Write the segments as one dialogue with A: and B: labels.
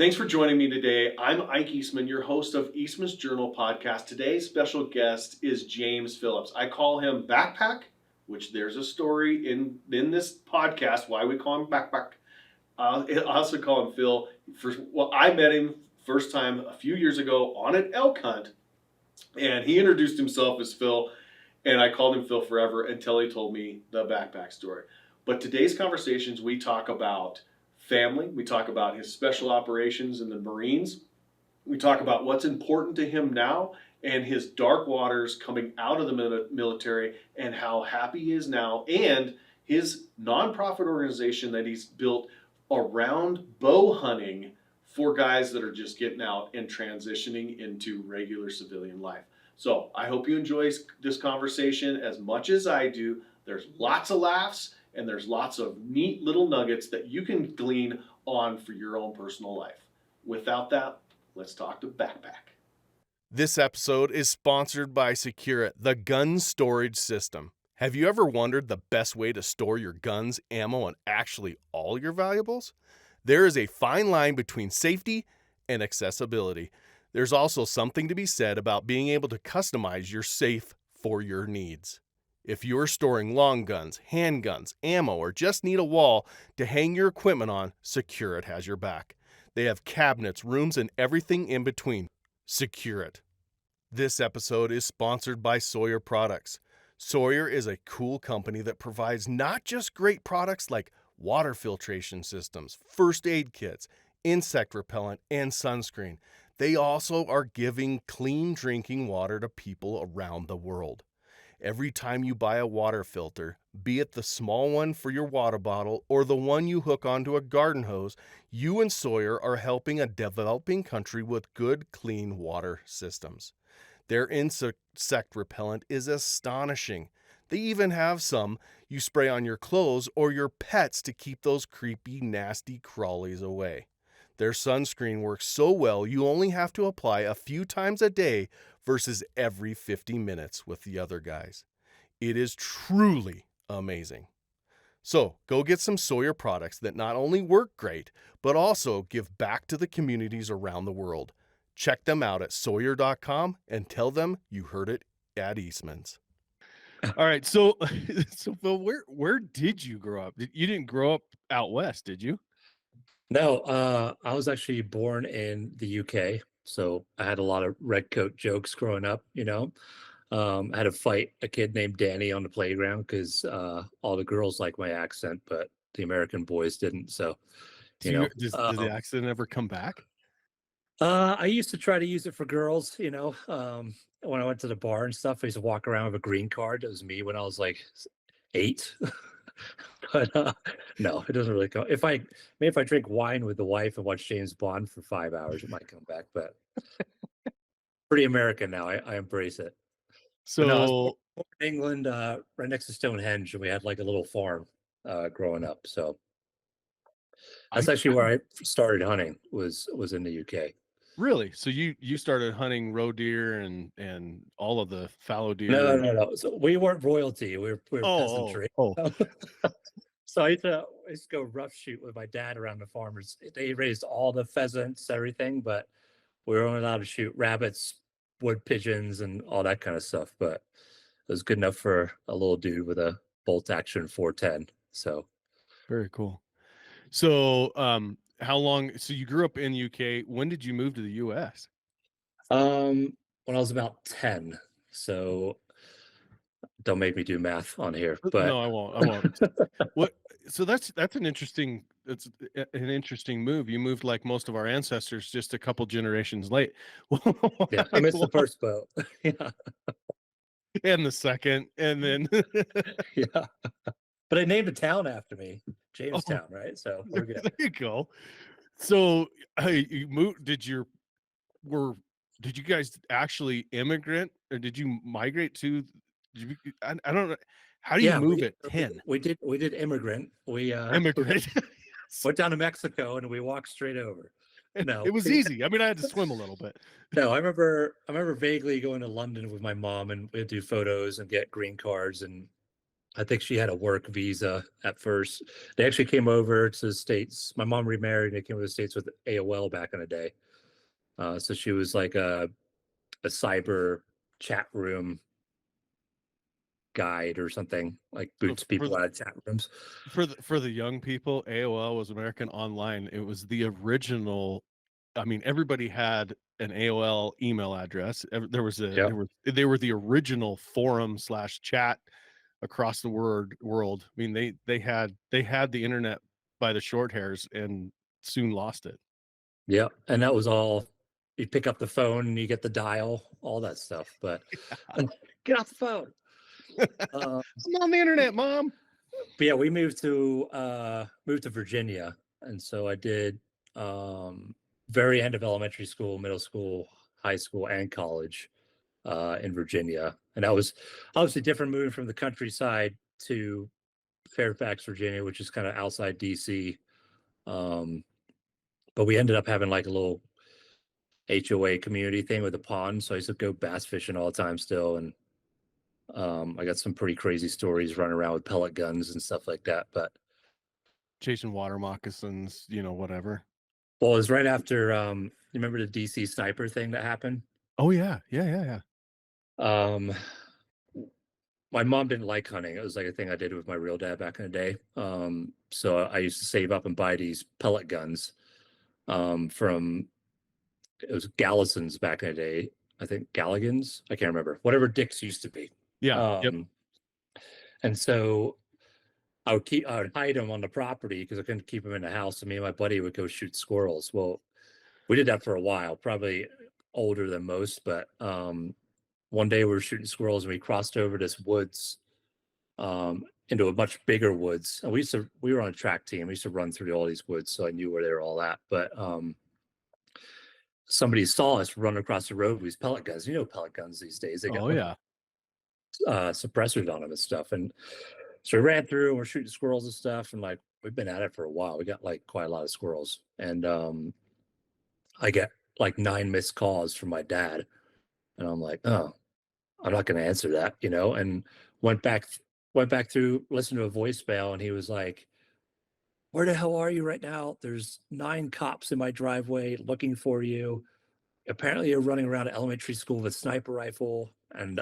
A: Thanks for joining me today. I'm Ike Eastman, your host of Eastmans Journal Podcast. Today's special guest is James Phillips. I call him Backpack, which there's a story in this podcast why we call him Backpack. I also call him Phil. I met him first time a few years ago on an elk hunt, and he introduced himself as Phil, and I called him Phil forever until he told me the Backpack story. But today's conversations, we talk about family. We talk about his special operations in the Marines. We talk about what's important to him now and his dark waters coming out of the military and how happy he is now, and his nonprofit organization that he's built around bow hunting for guys that are just getting out and transitioning into regular civilian life. So I hope you enjoy this conversation as much as I do. There's lots of laughs and there's lots of neat little nuggets that you can glean on for your own personal life. Without that, let's talk to Backpack.
B: This episode is sponsored by Secure, the gun storage system. Have you ever wondered the best way to store your guns, ammo, and actually all your valuables? There is a fine line between safety and accessibility. There's also something to be said about being able to customize your safe for your needs. If you're storing long guns, handguns, ammo, or just need a wall to hang your equipment on, Secure It has your back. They have cabinets, rooms, and everything in between. Secure It. This episode is sponsored by Sawyer Products. Sawyer is a cool company that provides not just great products like water filtration systems, first aid kits, insect repellent, and sunscreen. They also are giving clean drinking water to people around the world. Every time you buy a water filter, be it the small one for your water bottle or the one you hook onto a garden hose, you and Sawyer are helping a developing country with good, clean water systems. Their insect repellent is astonishing. They even have some you spray on your clothes or your pets to keep those creepy, nasty crawlies away. Their sunscreen works so well you only have to apply a few times a day versus every 50 minutes with the other guys. It is truly amazing. So go get some Sawyer products that not only work great, but also give back to the communities around the world. Check them out at Sawyer.com and tell them you heard it at Eastman's. All right, so Phil, where did you grow up? You didn't grow up out west, did you?
C: No, I was actually born in the UK, so I had a lot of red coat jokes growing up, I had to fight a kid named Danny on the playground because all the girls like my accent, but the American boys didn't. So,
B: Does the accent ever come back?
C: I used to try to use it for girls, when I went to the bar and stuff. I used to walk around with a green card. It was me when I was like 8. But no, it doesn't really come. If I drink wine with the wife and watch James Bond for 5 hours, it might come back. But pretty American now. I embrace it.
B: So
C: no, I was born in England, right next to Stonehenge, and we had like a little farm growing up. So that's actually where I started hunting. Was in the UK.
B: Really? So you started hunting roe deer and all of the fallow deer?
C: No. So we weren't royalty. We were peasantry. So I used to go rough shoot with my dad around the farmers. They raised all the pheasants, everything, but we were only allowed to shoot rabbits, wood pigeons, and all that kind of stuff. But it was good enough for a little dude with a bolt action 410. So
B: very cool. So how long? So you grew up in the UK. When did you move to the US?
C: When I was about 10. So don't make me do math on here. But
B: no, I won't. What? So that's an interesting move. You moved like most of our ancestors, just a couple generations late.
C: Yeah, I missed the first boat. Yeah.
B: And the second, and then
C: yeah. But I named a town after me, Jamestown, right? So we're good.
B: There you go. So you moved. Did you guys actually immigrant, or did you migrate to? I don't know. How do you move at 10?
C: We did immigrant. We
B: immigrant.
C: Went down to Mexico and we walked straight over. No,
B: it was easy. I mean, I had to swim a little bit.
C: No, I remember vaguely going to London with my mom, and we'd do photos and get green cards, and I think she had a work visa at first. They actually came over to the States. My mom remarried and they came over to the States with AOL back in the day. So she was like a cyber chat room guide or something, like
B: So
C: boots people out of chat rooms.
B: for the young people, AOL was American Online. It was the original. I mean, everybody had an AOL email address.
C: Yep.
B: They were the original forum / chat across the world. I mean, they had the internet by the short hairs and soon lost it.
C: Yep. And that was all. You pick up the phone and you get the dial, all that stuff. But get off the phone.
B: I'm on the internet, Mom.
C: But yeah, we moved to Virginia, and so I did very end of elementary school, middle school, high school, and college in Virginia, and that was obviously different moving from the countryside to Fairfax, Virginia, which is kind of outside DC. But we ended up having like a little HOA community thing with a pond, so I used to go bass fishing all the time still, and I got some pretty crazy stories running around with pellet guns and stuff like that. But
B: Chasing water moccasins, whatever.
C: well, it was right after you remember the DC sniper thing that happened?
B: Oh yeah.
C: Um my mom didn't like hunting. It was like a thing I did with my real dad back in the day. So I used to save up and buy these pellet guns from it was Gallison's back in the day. I think Galligan's. I can't remember. Whatever Dick's used to be.
B: Yeah. Yep.
C: And so I would hide them on the property because I couldn't keep them in the house. And me and my buddy would go shoot squirrels. Well, we did that for a while, probably older than most. But one day we were shooting squirrels and we crossed over this woods into a much bigger woods. And we were on a track team. We used to run through all these woods, so I knew where they were all at. But somebody saw us run across the road with these pellet guns. Pellet guns these days. They got suppressors on them and stuff. And so we ran through and we're shooting squirrels and stuff. And like, we've been at it for a while. We got like quite a lot of squirrels. And I get like 9 missed calls from my dad. And I'm like, oh, I'm not going to answer that, and went back through, listened to a voicemail. And he was like, where the hell are you right now? There's 9 cops in my driveway looking for you. Apparently you're running around an elementary school with a sniper rifle. And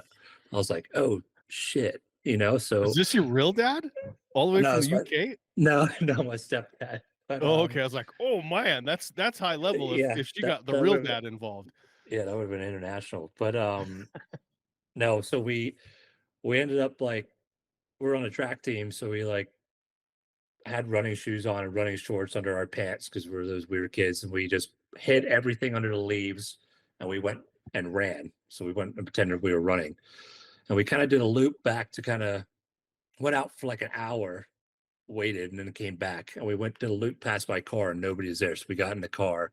C: I was like, oh shit, so.
B: Is this your real dad? All the way from the UK?
C: No, my stepdad. But,
B: okay. I was like, oh man, that's high level if she got the real dad involved.
C: Yeah, that would have been international. But no, so we ended up like, we're on a track team, so we like had running shoes on and running shorts under our pants because we were those weird kids, and we just hid everything under the leaves and we went and ran. So we went and pretended we were running, and we kind of did a loop back to kind of went out for like an hour, waited, and then came back, and we went to the loop past my car and nobody was there. So we got in the car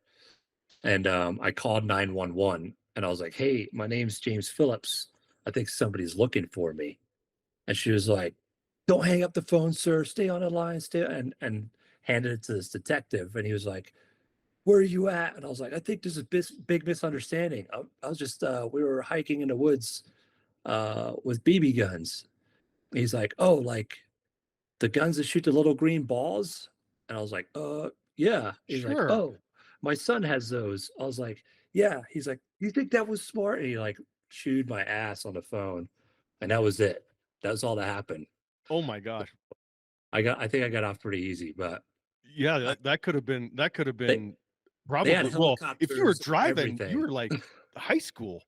C: and I called 911 and I was like, hey, my name's James Phillips. I think somebody's looking for me. And she was like, don't hang up the phone, sir. Stay on the line. And handed it to this detective. And he was like, where are you at? And I was like, I think there's a big misunderstanding. I was just, we were hiking in the woods with BB guns. And he's like, oh, like the guns that shoot the little green balls? And I was like, yeah. He's like, oh, my son has those. I was like, yeah. He's like, you think that was smart? And he like chewed my ass on the phone. And that was it. That was all that happened.
B: Oh my gosh.
C: I think I got off pretty easy, but
B: yeah, that could have been probably, well, if you were driving, everything. You were like high school.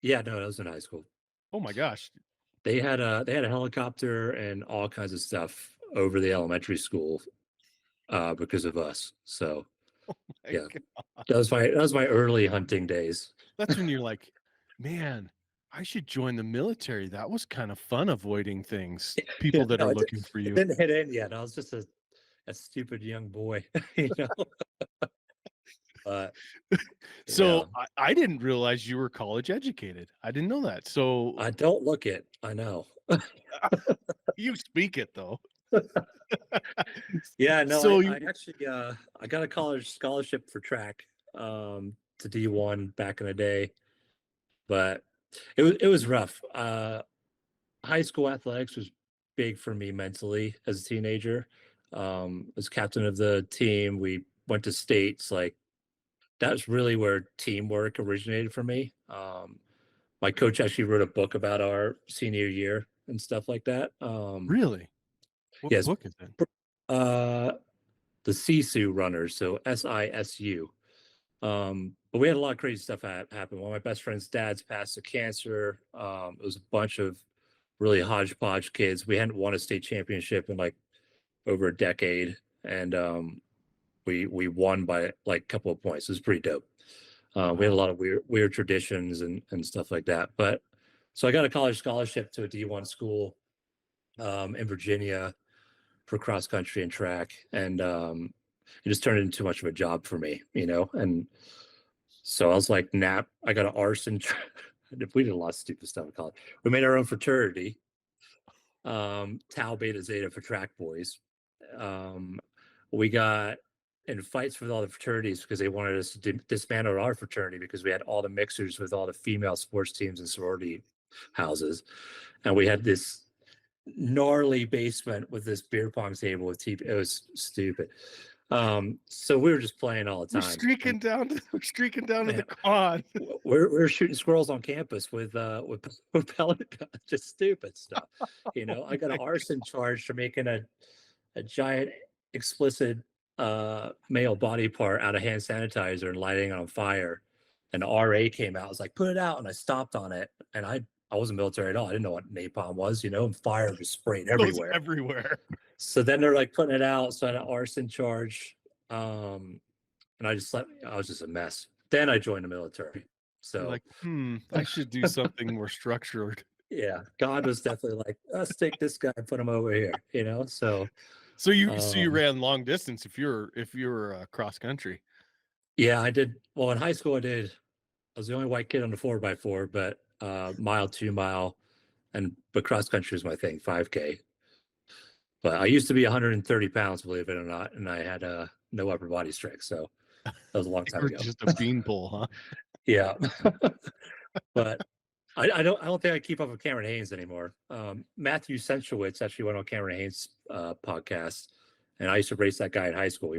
C: Yeah, no, that was in high school.
B: Oh my gosh.
C: They had a helicopter and all kinds of stuff over the elementary school because of us. So yeah, God. that was my early hunting days.
B: That's when you're like, man, I should join the military. That was kind of fun avoiding things. People that are looking for you.
C: It didn't hit in yet. I was just a stupid young boy,
B: So I didn't realize you were college educated. I didn't know that. So
C: I don't look it. I know.
B: You speak it though.
C: Yeah, no. So I actually I got a college scholarship for track to D1 back in the day, but it was rough. High school athletics was big for me mentally as a teenager. As captain of the team, we went to states. Like that's really where teamwork originated for me. My coach actually wrote a book about our senior year and stuff like that.
B: Really? What
C: Yes,
B: book is it?
C: uh, the Sisu runners, so SISU. But we had a lot of crazy stuff happen. One of my best friend's dads passed of cancer. It was a bunch of really hodgepodge kids. We hadn't won a state championship in like over a decade, and we won by like a couple of points. It was pretty dope. We had a lot of weird traditions and stuff like that. But so I got a college scholarship to a D1 school in Virginia for cross country and track, and it just turned into too much of a job for me, And so I was like, nap. I got an arson. We did a lot of stupid stuff in college. We made our own fraternity, Tau Beta Zeta for track boys. We got in fights with all the fraternities because they wanted us to dismantle our fraternity because we had all the mixers with all the female sports teams and sorority houses, and we had this gnarly basement with this beer pong table with TV. It was stupid. So we were just playing all the time.
B: We're streaking down to the quad.
C: We're shooting squirrels on campus with pellet guns, just stupid stuff. I got an arson charge for making a giant explicit male body part out of hand sanitizer and lighting it on fire. And the RA came out. I was like, put it out, and I stopped on it. And I wasn't military at all. I didn't know what napalm was, and fire was spraying everywhere. So then they're like putting it out. So I had an arson charge. And I was just a mess. Then I joined the military. So
B: you're like, I should do something more structured.
C: Yeah. God was definitely like, let's take this guy and put him over here, So
B: you ran long distance if you were cross country.
C: Yeah, I did. Well, in high school I was the only white kid on the 4x4, but mile, 2 mile, but cross country was my thing, 5K. But I used to be 130 pounds, believe it or not, and I had no upper body strength. So that was a long time ago.
B: Just a beanpole, huh?
C: Yeah. But I don't think I keep up with Cameron Haynes anymore. Matthew Centrowitz actually went on Cameron Haynes' podcast, and I used to race that guy in high school.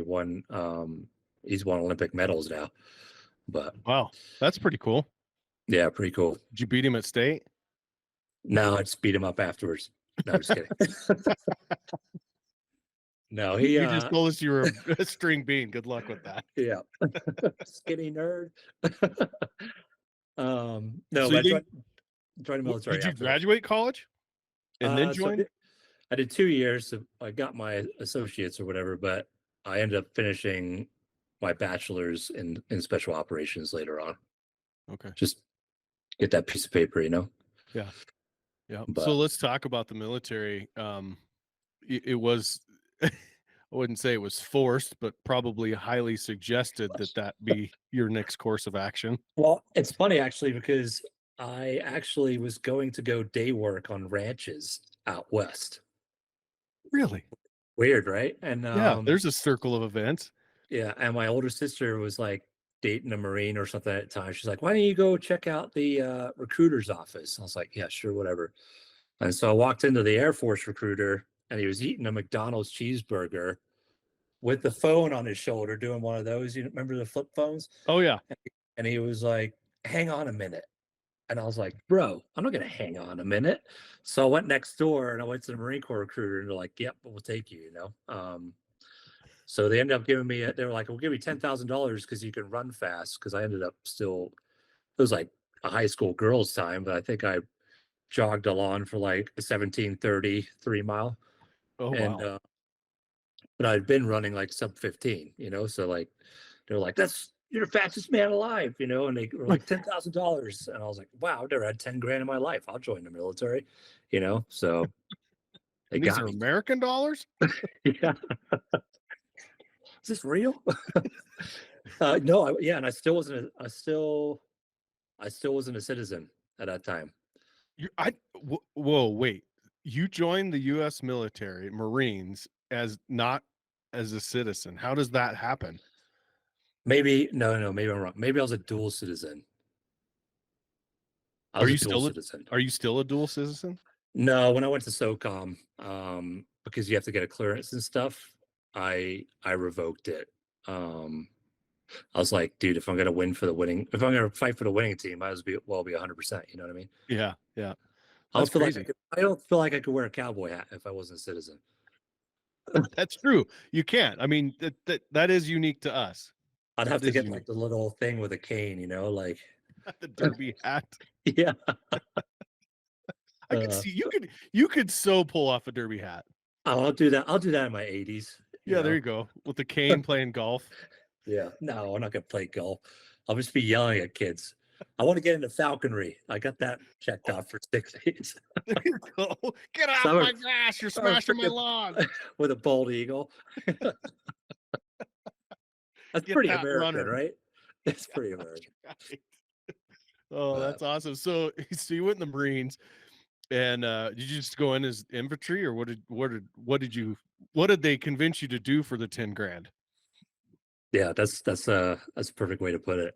C: He's won Olympic medals now. But
B: wow, that's pretty cool.
C: Yeah, pretty cool.
B: Did you beat him at state?
C: No, I just beat him up afterwards. No, I'm just kidding. No, you
B: just told us you were a string bean. Good luck with that.
C: Yeah. Skinny nerd. No,
B: so
C: I joined the military.
B: Did you graduate college and then join?
C: I did 2 years. So I got my associates or whatever, but I ended up finishing my bachelor's in special operations later on.
B: Okay.
C: Just get that piece of paper,
B: Yeah. Yeah.
C: But,
B: so let's talk about the military. It was, I wouldn't say it was forced, but probably highly suggested that be your next course of action.
C: Well, it's funny actually, because I actually was going to go day work on ranches out west.
B: Really?
C: Weird, right? And
B: yeah, there's a circle of events.
C: Yeah, and my older sister was like dating a Marine or something at the time. She's like, why don't you go check out the recruiter's office? I was like, yeah, sure, whatever. And so I walked into the Air Force recruiter, and he was eating a McDonald's cheeseburger with the phone on his shoulder, doing one of those. You remember the flip phones?
B: Oh, yeah.
C: And he was like, hang on a minute. And I was like, bro, I'm not going to hang on a minute. So I went next door, and I went to the Marine Corps recruiter, and they're like, yep, we'll take you, So they ended up giving me, they were like, we'll give you $10,000 because you can run fast. Because I ended up it was like a high school girls' time, but I think I jogged along for like a 17:30 3 mile.
B: Oh, wow.
C: But I'd been running like sub 15, so like, they were like, you're the fastest man alive, and they were like $10,000. And I was like, wow, I've never had 10 grand in my life. I'll join the military, so they
B: these
C: got
B: are
C: me.
B: American dollars?
C: Yeah. Is this real? No, and I still wasn't a citizen at that time.
B: Whoa, wait. You joined the U.S. military, Marines, not as a citizen. How does that happen?
C: Maybe no, maybe I'm wrong. Maybe I was a dual citizen.
B: Are you still a dual citizen?
C: No, when I went to SOCOM, because you have to get a clearance and stuff, I revoked it. Um, I was like, dude, if I'm gonna fight for the winning team, I well be 100%. You know what I mean?
B: Yeah, yeah.
C: I
B: That's
C: don't feel like
B: crazy.
C: I don't feel like I could wear a cowboy hat if I wasn't a citizen.
B: That's true. You can't. I mean, that is unique to us.
C: I'd have
B: That
C: to
B: is
C: get like
B: unique.
C: the little thing with a cane, like
B: The derby hat.
C: yeah.
B: I could
C: Uh,
B: see you could so pull off a derby hat.
C: I'll do that. I'll do that in my 80s.
B: Yeah, there you go. With the cane playing golf.
C: Yeah. No, I'm not gonna play golf. I'll just be yelling at kids. I want to get into falconry. I got that checked off for 6 days.
B: There you go. Get off
C: So
B: my grass. You're
C: I'm a
B: smashing my
C: freaking-
B: lawn.
C: with a bald eagle. That's
B: Get
C: pretty
B: that
C: American,
B: runner.
C: right? It's pretty American.
B: Right. Oh, that's awesome. So you went in the Marines, and did you just go in as infantry, or what did they convince you to do for the 10 grand?
C: Yeah, that's a perfect way to put it.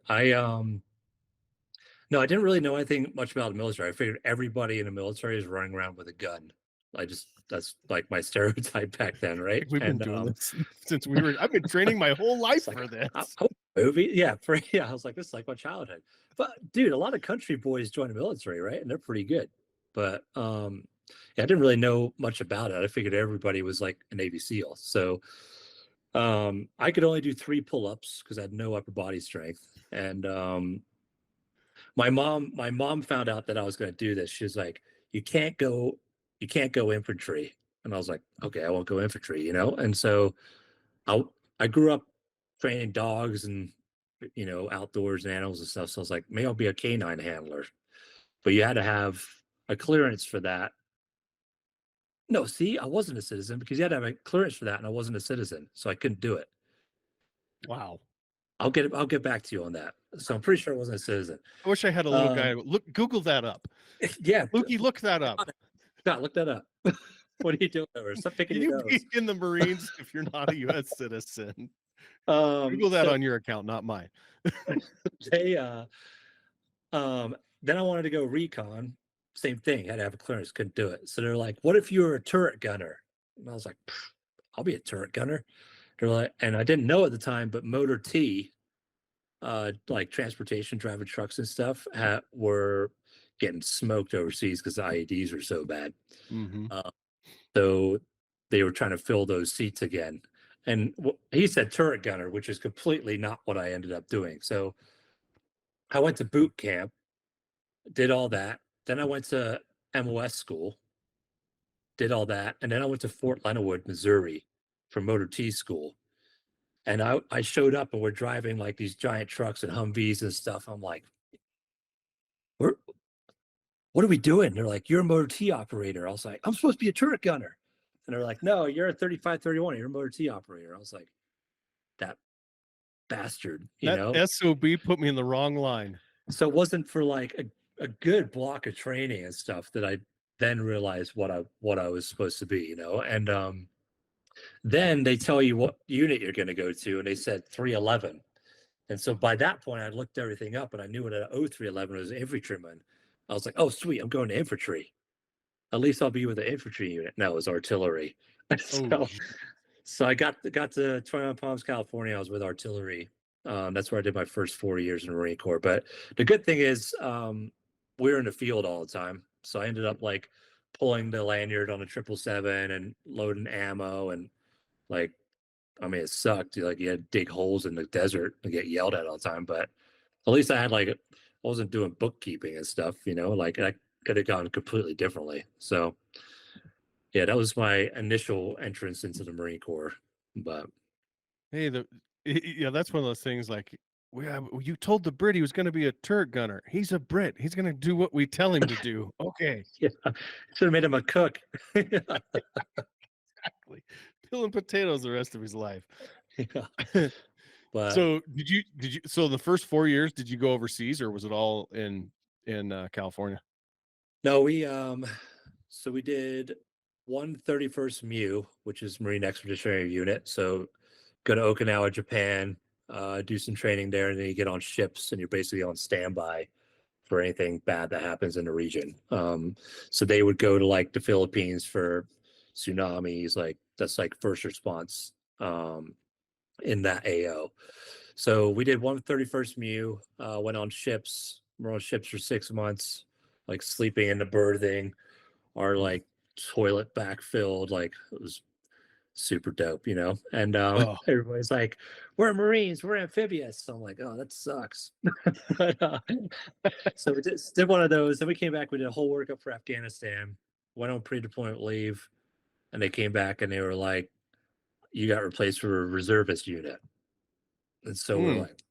C: No, I didn't really know anything much about the military. I figured everybody in the military is running around with a gun. That's like my stereotype back then, right?
B: We've been doing this since I've been training my whole life for this.
C: Movie, yeah, I was like, this is like my childhood. But dude, a lot of country boys join the military, right? And they're pretty good. But yeah, I didn't really know much about it. I figured everybody was like a Navy SEAL. So I could only do 3 pull-ups because I had no upper body strength. And my mom found out that I was going to do this. She was like, you can't go infantry. And I was like, okay, I won't go infantry, And so I grew up training dogs and outdoors and animals and stuff. So I was like, maybe I'll be a canine handler. But you had to have a clearance for that. No, see, I wasn't a citizen because you had to have a clearance for that, and I wasn't a citizen, so I couldn't do it.
B: Wow.
C: I'll get back to you on that. So I'm pretty sure I wasn't a citizen.
B: I wish I had a little guy. Google that up.
C: Yeah,
B: Lukey, look that up.
C: God, look that up. What are you doing over? Stop picking your nose.
B: Be in the Marines if you're not a U.S. citizen. Google that on your account, not mine.
C: They then I wanted to go recon. Same thing. Had to have a clearance. Couldn't do it. So they're like, "What if you were a turret gunner?" And I was like, "I'll be a turret gunner." They're like, and I didn't know at the time, but Motor T, like transportation, driving trucks and stuff, were getting smoked overseas because the IEDs were so bad.
B: Mm-hmm.
C: So they were trying to fill those seats again. And he said turret gunner, which is completely not what I ended up doing. So I went to boot camp, did all that. Then I went to MOS school, did all that. And then I went to Fort Leonard Wood, Missouri for Motor T school. And I showed up and we're driving like these giant trucks and Humvees and stuff. I'm like, what are we doing? They're like, you're a Motor T operator. I was like, I'm supposed to be a turret gunner. And they're like, no, you're a 3531. You're a Motor T operator. I was like, that bastard,
B: that SOB put me in the wrong line.
C: So it wasn't for like a good block of training and stuff that I then realized what I was supposed to be, And then they tell you what unit you're going to go to, and they said 311. And so by that point, I looked everything up, and I knew what an 0311 was, an infantryman. I was like, oh, sweet, I'm going to infantry. At least I'll be with the infantry unit. No, it was artillery. So I got to 21 Palms, California. I was with artillery. That's where I did my first 4 years in the Marine Corps. But the good thing is we were in the field all the time. So I ended up like pulling the lanyard on a 777 and loading ammo. And like, I mean, it sucked. Like you had to dig holes in the desert and get yelled at all the time. But at least I had I wasn't doing bookkeeping and stuff, like I could have gone completely differently. So yeah, that was my initial entrance into the Marine Corps. But
B: hey, that's one of those things like, you told the Brit he was going to be a turret gunner. He's a Brit. He's going to do what we tell him to do. Okay.
C: Yeah, should have made him a cook.
B: Exactly. Peeling potatoes the rest of his life.
C: Yeah. But
B: so so the first 4 years, did you go overseas or was it all in California?
C: No, we did 131st MU, which is Marine Expeditionary Unit. So go to Okinawa, Japan, do some training there, and then you get on ships and you're basically on standby for anything bad that happens in the region. So they would go to like the Philippines for tsunamis, like that's like first response in that AO. So we did 131st MEU, went on ships. We're on ships for 6 months, like sleeping in the berthing, our like toilet backfilled, like it was super dope, you know. And everybody's like, "We're Marines, we're amphibious." So I'm like, "Oh, that sucks." But, so we did one of those. Then we came back. We did a whole workup for Afghanistan. Went on pre-deployment leave, and they came back and they were like, "You got replaced for a reservist unit." And so we're like,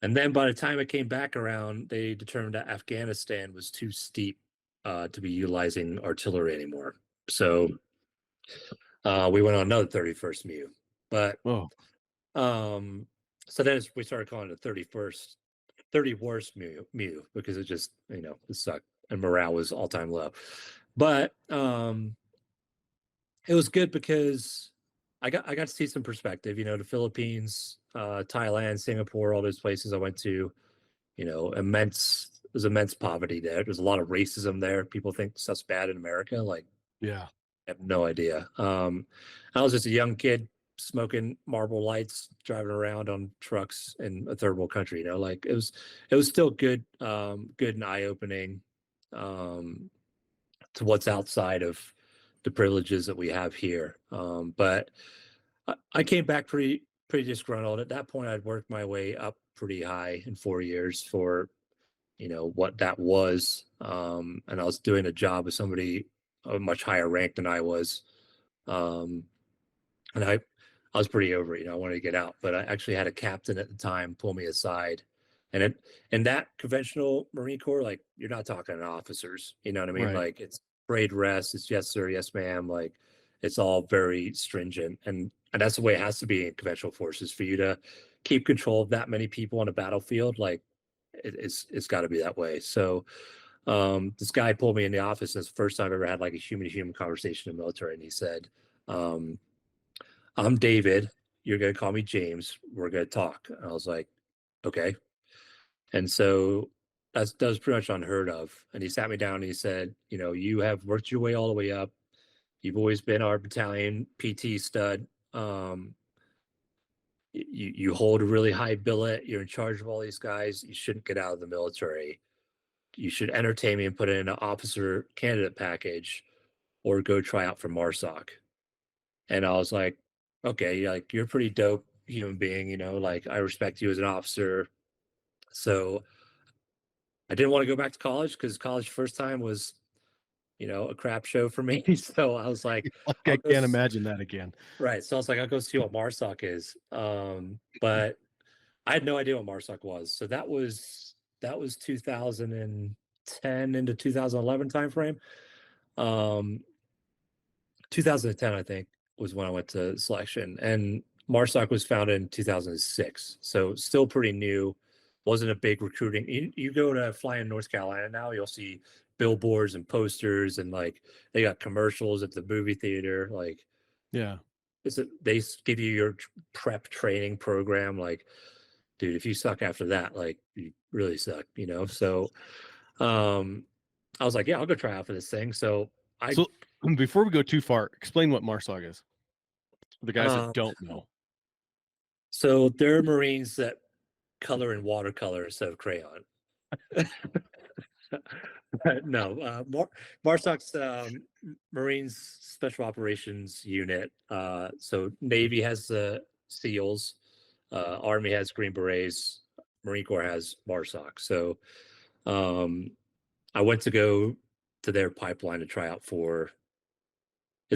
C: and then by the time it came back around, they determined that Afghanistan was too steep to be utilizing artillery anymore. So we went on another 31st MEU. But so then we started calling it 30 worst MEU because it just, you know, it sucked and morale was all-time low. But it was good because I got to see some perspective, you know, the Philippines, Thailand, Singapore, all those places I went to, you know, there's immense poverty there. There's a lot of racism there. People think stuff's bad in America. Like,
B: Yeah.
C: I have no idea. I was just a young kid smoking Marlboro Lights, driving around on trucks in a third world country. You know, like it was still good, good and eye opening to what's outside of the privileges that we have here. But I came back pretty disgruntled. At that point, I'd worked my way up pretty high in 4 years for, you know, what that was. And I was doing a job with somebody of a much higher rank than I was. And I was pretty over it, you know, I wanted to get out, but I actually had a captain at the time pull me aside. And in that conventional Marine Corps, like you're not talking to officers, you know what I mean?
B: Right.
C: Like it's parade rest, it's yes sir, yes ma'am, like it's all very stringent. And that's the way it has to be in conventional forces for you to keep control of that many people on a battlefield. Like it's got to be that way. So this guy pulled me in the office, and it's the first time I ever had like a human to human conversation in the military. And he said, "I'm David. You're going to call me James. We're going to talk." And I was like, "Okay." And so that was pretty much unheard of. And he sat me down and he said, "You know, you have worked your way all the way up. You've always been our battalion PT stud. You hold a really high billet. You're in charge of all these guys. You shouldn't get out of the military. You should entertain me and put in an officer candidate package or go try out for MARSOC." And I was like, "Okay, like you're a pretty dope human being, you know, like I respect you as an officer." So I didn't want to go back to college because college first time was, you know, a crap show for me. So I was like,
B: Like,
C: I'll
B: I
C: go
B: can't imagine that again.
C: right. So I was like, I'll go see what MARSOC is. But I had no idea what MARSOC was. So that was 2010 into 2011 timeframe. 2010, I think, was when I went to selection, and MARSOC was founded in 2006, so still pretty new. Wasn't a big recruiting. You go to fly in North Carolina now, you'll see billboards and posters, and like they got commercials at the movie theater. Like,
B: Yeah.
C: they give you your prep training program. Like, dude, if you suck after that, like you really suck, you know. So, I was like, yeah, I'll go try out for this thing. So
B: So before we go too far, explain what MARSOC is for the guys that don't know.
C: So there are Marines that color in watercolor instead of crayon. No, MARSOC's Marines Special Operations Unit. So Navy has the SEALs, Army has Green Berets, Marine Corps has MARSOC. So I went to go to their pipeline to try out for.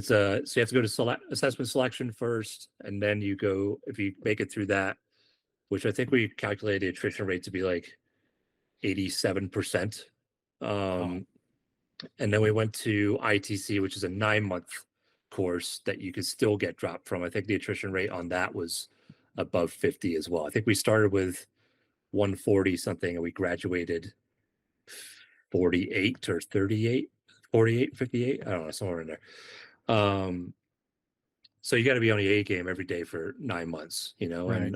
C: So you have to go to assessment selection first, and then you go, if you make it through that, which I think we calculated the attrition rate to be like 87%. And then we went to ITC, which is a 9-month course that you could still get dropped from. I think the attrition rate on that was above 50 as well. I think we started with 140 something and we graduated 48 or 38, 48, 58. I don't know, somewhere in there. So you got to be on the A game every day for 9 months, you know.
B: Right.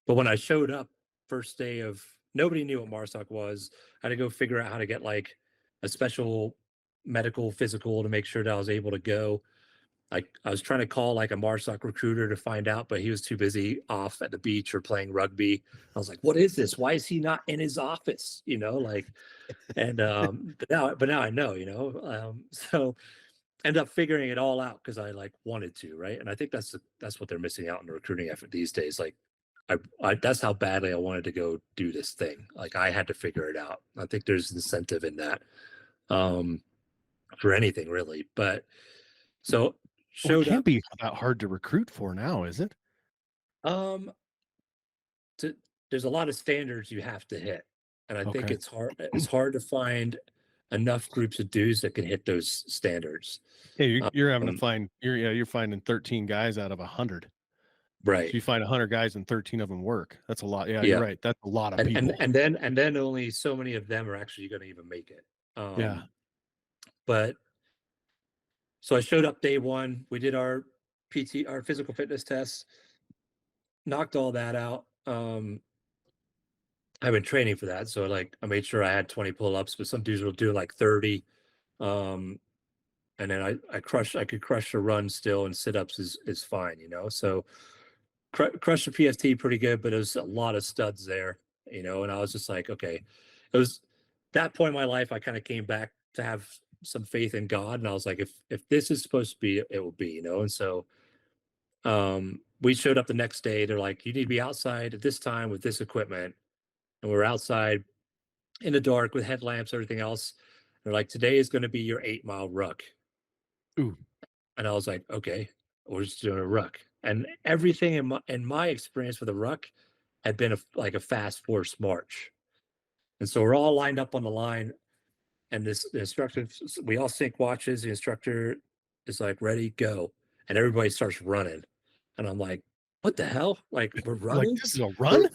C: But when I showed up first day of nobody knew what MARSOC was. I had to go figure out how to get like a special medical physical to make sure that I was able to go. I was trying to call like a MARSOC recruiter to find out, but he was too busy off at the beach or playing rugby. I was like, what is this? Why is he not in his office? Like, and but now I know, so end up figuring it all out because I like wanted to, right? And I think that's what they're missing out in the recruiting effort these days. Like, I that's how badly I wanted to go do this thing. Like, I had to figure it out. I think there's incentive in that, for anything really. But so
B: Well, it
C: showed
B: can't
C: up.
B: be that hard to recruit for now, is it?
C: Um, there's a lot of standards you have to hit, and I think
B: Okay.
C: it's hard. It's hard to find enough groups of dudes that can hit those standards.
B: Yeah, you're having to
C: Um,
B: find you're finding 13 guys out of 100. So
C: right.
B: you find 100 guys and 13 of them work. That's a lot. Yeah, you're
C: Yeah.
B: right. That's a lot of
C: And
B: people.
C: then only so many of them are actually going to even make it.
B: Yeah.
C: But so I showed up day one. We did our our physical fitness tests, knocked all that out. I've been training for that, so like I made sure I had 20 pull-ups, but some dudes will do like 30. Um, and then I could crush a run still, and sit-ups is fine, So crush the PFT pretty good, but it was a lot of studs there, and I was just like, okay. It was that point in my life I kind of came back to have some faith in God, and I was like, if this is supposed to be, it will be, And so we showed up the next day. They're like, you need to be outside at this time with this equipment, and we're outside in the dark with headlamps, everything else. They're like, today is going to be your 8-mile ruck.
B: Ooh.
C: And I was like, okay, we're just doing a ruck. And everything in my experience with a ruck had been like a fast force march. And so we're all lined up on the line, and the instructor, we all sync watches. The instructor is like, ready, go. And everybody starts running. And I'm like, what the hell? Like, we're
B: Like,
C: running?
B: this is a run?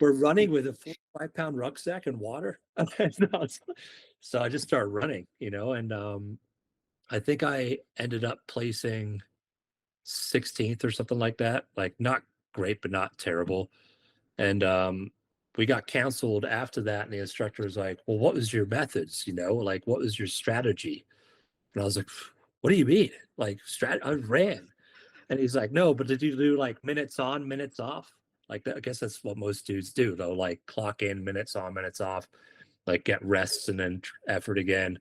C: We're running with a 45-pound rucksack and water. So I just started running, and I think I ended up placing 16th or something like that. Like, not great, but not terrible. And we got canceled after that, and the instructor was like, well, what was your methods? Like, what was your strategy? And I was like, what do you mean? Like, I ran. And he's like, no, but did you do like minutes on, minutes off? Like, I guess that's what most dudes do. They'll like clock in, minutes on, minutes off, like get rests and then effort again.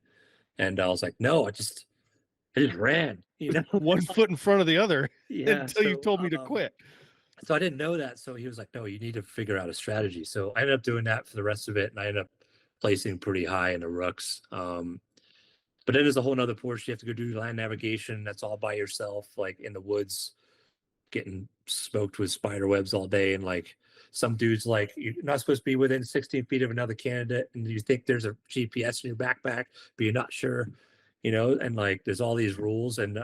C: And I was like, no, I just ran,
B: One foot in front of the other
C: Yeah.
B: until you told me to quit.
C: So I didn't know that. So he was like, no, you need to figure out a strategy. So I ended up doing that for the rest of it. And I ended up placing pretty high in the rucks. But then there's a whole nother portion. You have to go do land navigation. That's all by yourself, like in the woods, getting smoked with spider webs all day. And like some dudes, like, you're not supposed to be within 16 feet of another candidate. And you think there's a GPS in your backpack, but you're not sure, and like there's all these rules. And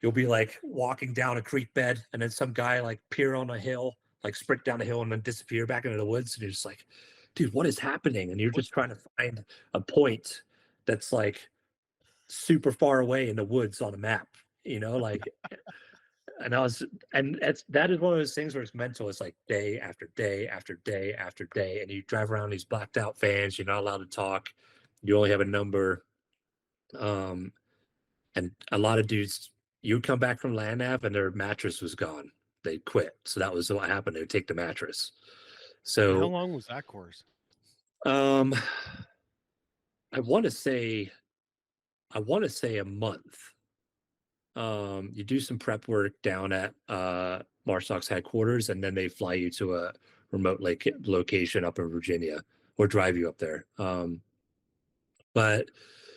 C: you'll be like walking down a creek bed, and then some guy like peer on a hill, like sprint down the hill and then disappear back into the woods. And you're just like, dude, what is happening? And you're just trying to find a point that's like super far away in the woods on a map, like, and that is one of those things where it's mental. It's like day after day after day after day. And you drive around these blacked out vans, you're not allowed to talk. You only have a number. And a lot of dudes, you would come back from land nav and their mattress was gone. They quit. So that was what happened. They would take the mattress. So
B: how long was that course?
C: I want to say a month. You do some prep work down at MARSOC's headquarters, and then they fly you to a remote location up in Virginia, or drive you up there. But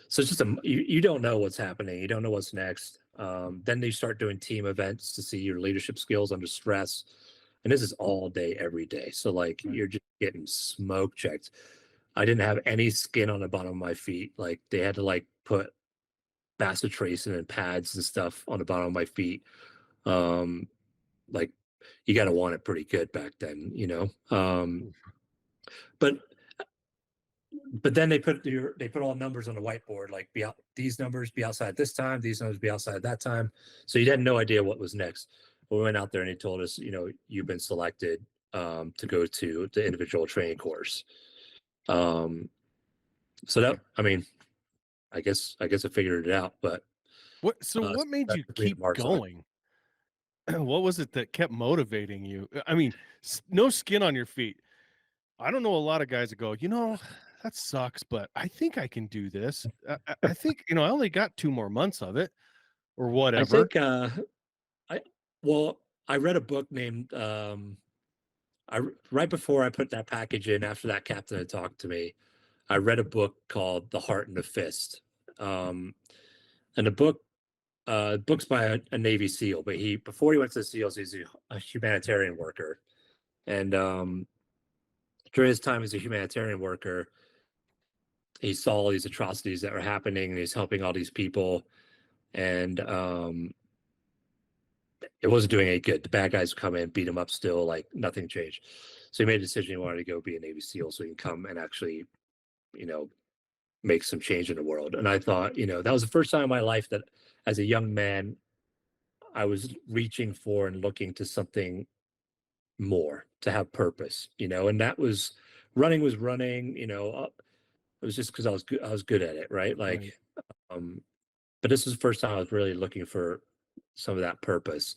C: so it's just you don't know what's happening. You don't know what's next. Then they start doing team events to see your leadership skills under stress. And this is all day, every day. So like you're just getting smoke checked. I didn't have any skin on the bottom of my feet. Like they had to like put bacitracin and pads and stuff on the bottom of my feet. Like you got to want it pretty good back then, but then they put all numbers on the whiteboard, like these numbers be outside this time, these numbers be outside that time. So you had no idea what was next. We went out there and he told us, you've been selected. to go to the individual training course. So that, I mean, I guess I figured it out, but
B: what made you
C: specifically in
B: keep
C: martial art.
B: going? What was it that kept motivating you? I mean, no skin on your feet. I don't know a lot of guys that go, that sucks, but I think I can do this. I think, I only got 2 more months of it or
C: I
B: whatever.
C: think I well, I read a book named right before I put that package in, after that captain had talked to me, I read a book called The Heart and the Fist. And book's by a Navy SEAL, but before he went to the SEALs, he's a humanitarian worker. And during his time as a humanitarian worker, he saw all these atrocities that were happening, and he's helping all these people. And it wasn't doing any good. The bad guys would come in, beat him up still, like nothing changed. So he made a decision he wanted to go be a Navy SEAL so he can come and actually, make some change in the world. And I thought, that was the first time in my life that as a young man, I was reaching for and looking to something more, to have purpose, and that was running, it was just because I was good at it, right? Like,
B: Right.
C: but this was the first time I was really looking for some of that purpose.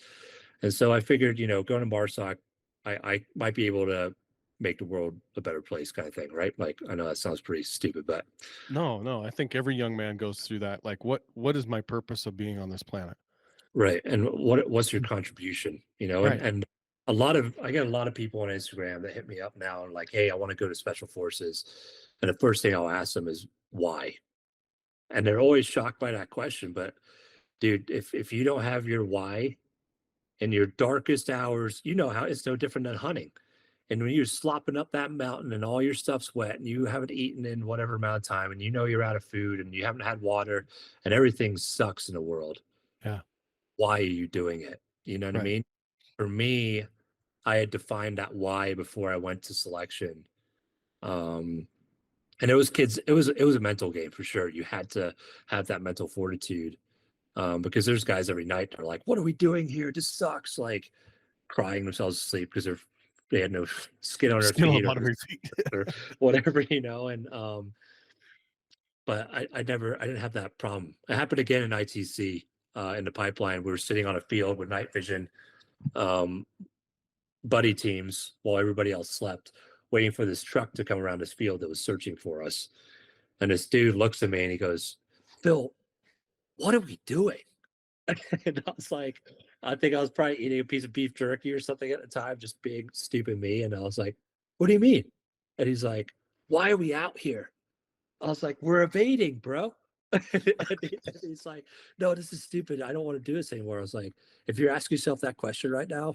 C: And so I figured, going to MARSOC, I might be able to make the world a better place, kind of thing, right? Like, I know that sounds pretty stupid, but
B: No, I think every young man goes through that. Like, what is my purpose of being on this planet?
C: right. And what's your contribution,
B: Right.
C: and I get a lot of people on Instagram that hit me up now and like, hey, I want to go to special forces. And the first thing I'll ask them is why? And they're always shocked by that question. But dude, if you don't have your why in your darkest hours, how it's no different than hunting. And when you're slopping up that mountain and all your stuff's wet and you haven't eaten in whatever amount of time and you're out of food and you haven't had water and everything sucks in the world,
B: Yeah.
C: why are you doing it? You know what I
B: Right.
C: mean? For me, I had defined that why before I went to selection. And it was a mental game for sure. You had to have that mental fortitude. Because there's guys every night that are like, what are we doing here? This sucks. Like crying themselves to sleep because they had no skin on their
B: Skin on the
C: feet
B: bottom of your feet.
C: or whatever, and but I didn't have that problem. It happened again in ITC in the pipeline. We were sitting on a field with night vision um, buddy teams while everybody else slept, waiting for this truck to come around this field that was searching for us. And this dude looks at me and he goes, Phil, what are we doing? And I was like, I think I was probably eating a piece of beef jerky or something at the time, just being stupid me. And I was like, what do you mean? And he's like, why are we out here? I was like, we're evading, bro. And he's like, no, this is stupid. I don't want to do this anymore. I was like, if you're asking yourself that question right now,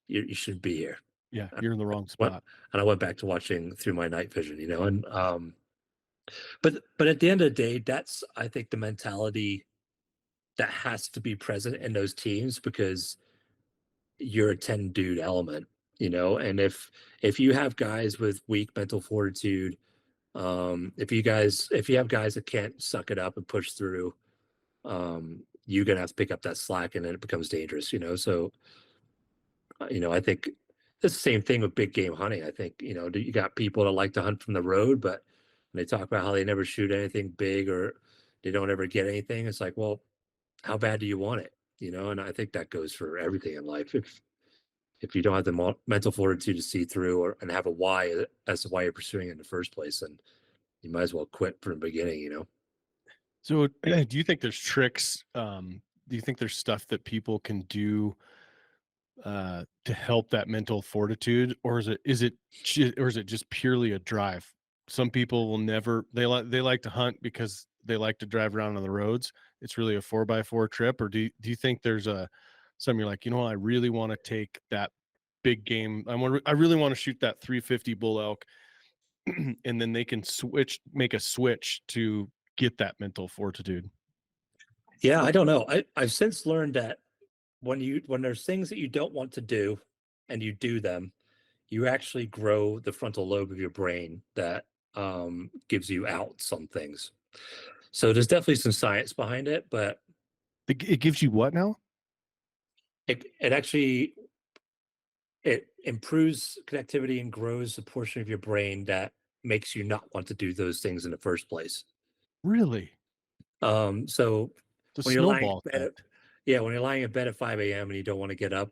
C: you shouldn't be here.
B: Yeah, you're in the wrong
C: What?
B: spot.
C: And I went back to watching through my night vision, and but at the end of the day, that's, I think, the mentality that has to be present in those teams, because you're a 10 dude element, and if you have guys with weak mental fortitude, if you have guys that can't suck it up and push through, you're gonna have to pick up that slack, and then it becomes dangerous, so I think it's the same thing with big game hunting. I think, you got people that like to hunt from the road, but when they talk about how they never shoot anything big or they don't ever get anything, it's like, well, how bad do you want it? And I think that goes for everything in life. If you don't have the mental fortitude to see through and have a why as to why you're pursuing it in the first place, then you might as well quit from the beginning.
B: So, do you think there's tricks? Do you think there's stuff that people can do to help that mental fortitude, or is it just purely a drive? Some people will never they like to hunt because they like to drive around on the roads. It's really a 4x4 trip, or do you think there's some you're like, I really want to take that big game. I really want to shoot that 350 bull elk, and then they can make a switch to get that mental fortitude.
C: Yeah, I don't know. I've since learned that when there's things that you don't want to do and you do them, you actually grow the frontal lobe of your brain that gives you outs on things. So there's definitely some science behind it, but
B: It gives you what now?
C: it actually it improves connectivity and grows the portion of your brain that makes you not want to do those things in the first place.
B: Really?
C: So
B: The
C: when you're lying
B: snowball
C: in bed,
B: effect.
C: when you're lying in bed at 5 a.m. and you don't want to get up,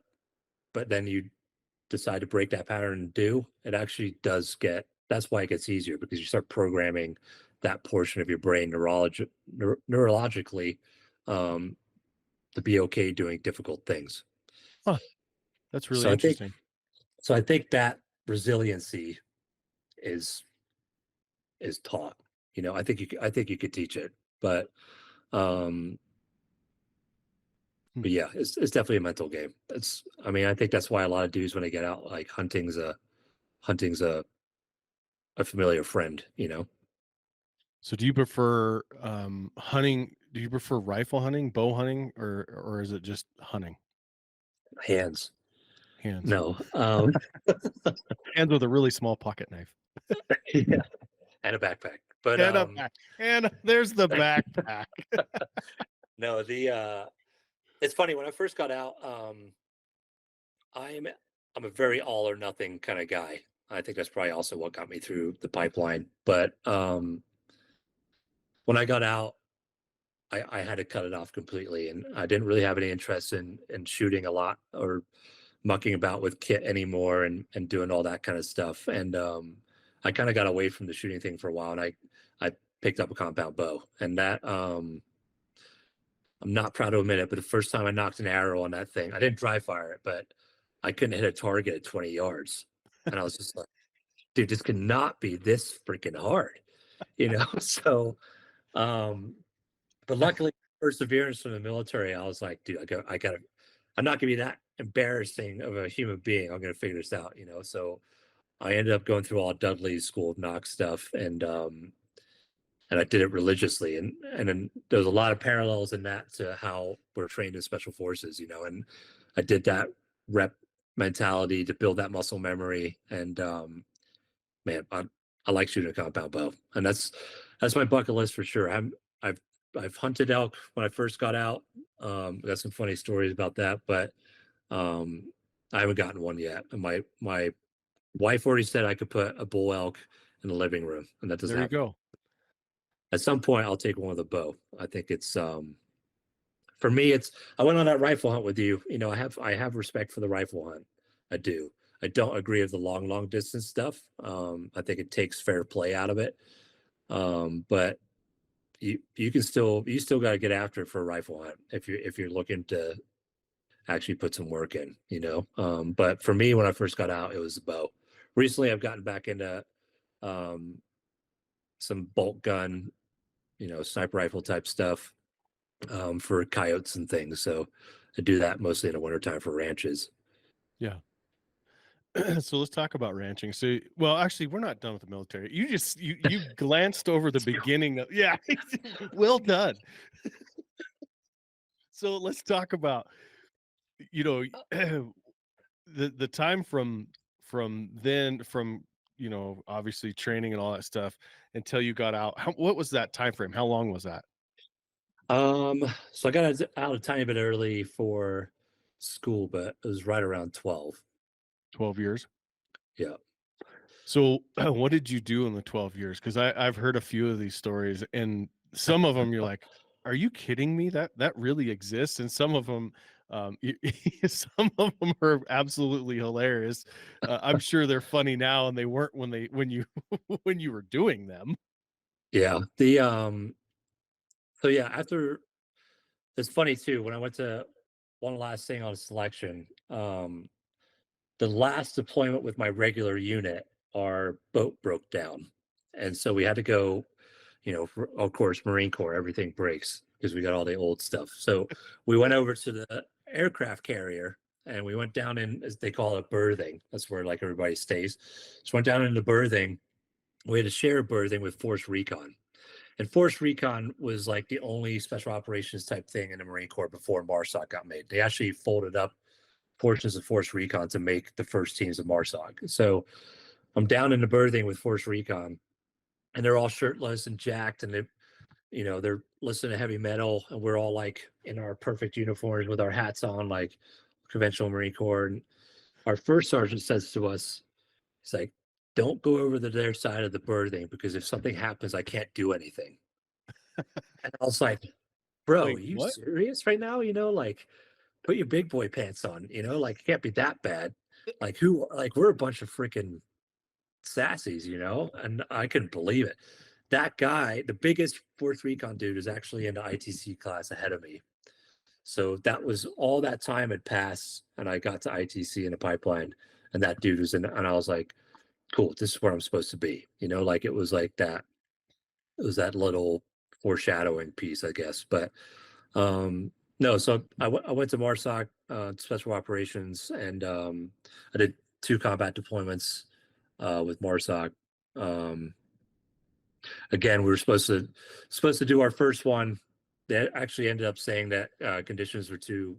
C: but then you decide to break that pattern and do, it actually does get, that's why it gets easier, because you start programming that portion of your brain neurologically um, to be okay doing difficult things.
B: Huh. That's really
C: So I think,
B: interesting.
C: that resiliency is taught. I think you could teach it, but um,
B: Hmm.
C: but yeah, it's definitely a mental game. I think that's why a lot of dudes, when they get out, like hunting's a familiar friend.
B: So do you prefer hunting? Do you prefer rifle hunting, bow hunting, or is it just hunting?
C: Hands.
B: Hands.
C: No.
B: Hands with a really small pocket knife.
C: Yeah, and a backpack. But
B: And a back. And there's the backpack.
C: no, it's funny, when I first got out, I'm a very all or nothing kind of guy. I think that's probably also what got me through the pipeline. But when I got out, I had to cut it off completely, and I didn't really have any interest in shooting a lot or mucking about with kit anymore, and doing all that kind of stuff. And I kind of got away from the shooting thing for a while, and I picked up a compound bow, and that I'm not proud to admit it, but the first time I knocked an arrow on that thing, I didn't dry fire it, but I couldn't hit a target at 20 yards. And I was just like, dude, this cannot be this freaking hard, So, but luckily, perseverance from the military, I was like, dude, I'm not gonna be that embarrassing of a human being. I'm gonna figure this out, So I ended up going through all Dudley's School of Knock stuff, and I did it religiously. And then there's a lot of parallels in that to how we're trained in special forces, and I did that rep mentality to build that muscle memory. And man, I like shooting a compound bow, and that's my bucket list for sure. I've hunted elk when I first got out. Got some funny stories about that, but I haven't gotten one yet. And my wife already said I could put a bull elk in the living room, and that doesn't
B: There you
C: happen.
B: go.
C: At some point, I'll take one with a bow. I think it's for me. I went on that rifle hunt with you. I have respect for the rifle hunt. I do. I don't agree with the long distance stuff. I think it takes fair play out of it. But you still got to get after it for a rifle hunt if you're looking to actually put some work in. But for me, when I first got out, it was a bow. Recently, I've gotten back into some bolt gun, sniper rifle type stuff for coyotes and things. So I do that mostly in the wintertime for ranches.
B: Yeah. So let's talk about ranching. So, well, actually, we're not done with the military. You glanced over the beginning of, yeah, well done. So let's talk about, the time from then, from, obviously training and all that stuff until you got out. What was that time frame? How long was that?
C: So I got out a tiny bit early for school, but it was right around 12.
B: 12 years.
C: Yeah.
B: So what did you do in the 12 years? Because I've heard a few of these stories, and some of them you're like, are you kidding me? That really exists? And some of them, some of them are absolutely hilarious. I'm sure they're funny now, and they weren't when you when you were doing them.
C: Yeah. So yeah, after, it's funny too, when I went to one last thing on selection, the last deployment with my regular unit, our boat broke down. And so we had to go, of course, Marine Corps, everything breaks because we got all the old stuff. So we went over to the aircraft carrier, and we went down in, as they call it, berthing. That's where like everybody stays. So went down into berthing. We had to share berthing with Force Recon. And Force Recon was like the only special operations type thing in the Marine Corps before MARSOC got made. They actually folded up portions of Force Recon to make the first teams of MARSOC. So I'm down in the berthing with Force Recon, and they're all shirtless and jacked, and they're listening to heavy metal, and we're all like in our perfect uniforms with our hats on, like conventional Marine Corps. And our first sergeant says to us, he's like, don't go over to their side of the berthing because if something happens, I can't do anything. And I was like, bro,
B: Wait,
C: are you
B: what?
C: serious right now? Like, put your big boy pants on, like, it can't be that bad. Like, we're a bunch of freaking sassies, and I couldn't believe it. That guy, the biggest fourth recon dude, is actually in the ITC class ahead of me. So that was all that time had passed, and I got to ITC in a pipeline, and that dude was in, and I was like, cool, this is where I'm supposed to be. Like it was like that. It was that little foreshadowing piece, I guess. But no, so I went to MARSOC, Special Operations, and I did 2 combat deployments with MARSOC. Again, we were supposed to do our first one. They actually ended up saying that conditions were too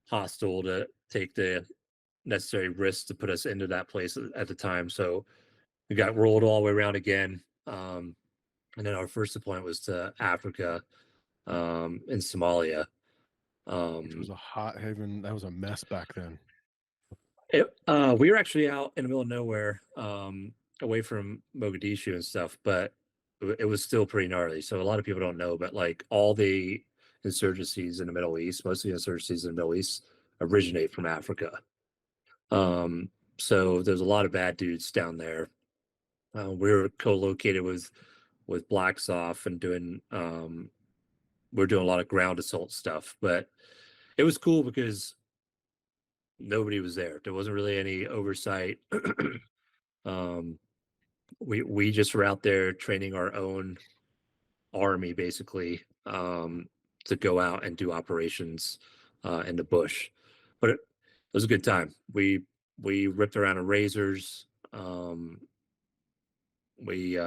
C: hostile to take the necessary risks to put us into that place at the time. So we got rolled all the way around again. And then our first deployment was to Africa, in Somalia.
B: Which was a hot haven. That was a mess back then.
C: We were actually out in the middle of nowhere, away from Mogadishu and stuff, but it was still pretty gnarly. So a lot of people don't know, but like all the insurgencies in the Middle East, most of the insurgencies in the Middle East originate from Africa. So there's a lot of bad dudes down there. We were co-located with Blacksoft and doing we're doing a lot of ground assault stuff, but it was cool because nobody was there. There wasn't really any oversight. We just were out there training our own army basically, to go out and do operations in the bush. But it was a good time. We ripped around in razors. We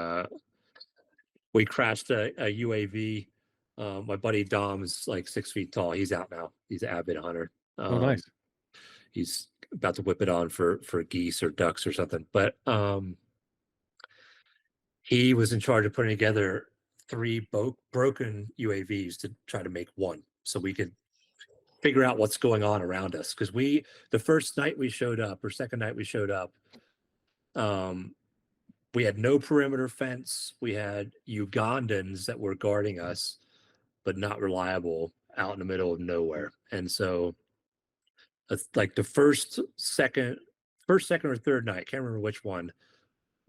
C: crashed a UAV. My buddy Dom is like 6 feet tall. He's out now. He's an avid hunter.
B: Oh, nice.
C: He's about to whip it on for geese or ducks or something. But he was in charge of putting together 3 broken UAVs to try to make one, so we could figure out what's going on around us. Because the first night we showed up, or second night we showed up, we had no perimeter fence. We had Ugandans that were guarding us, but not reliable, out in the middle of nowhere. And so, like the first, second, or third night, can't remember which one,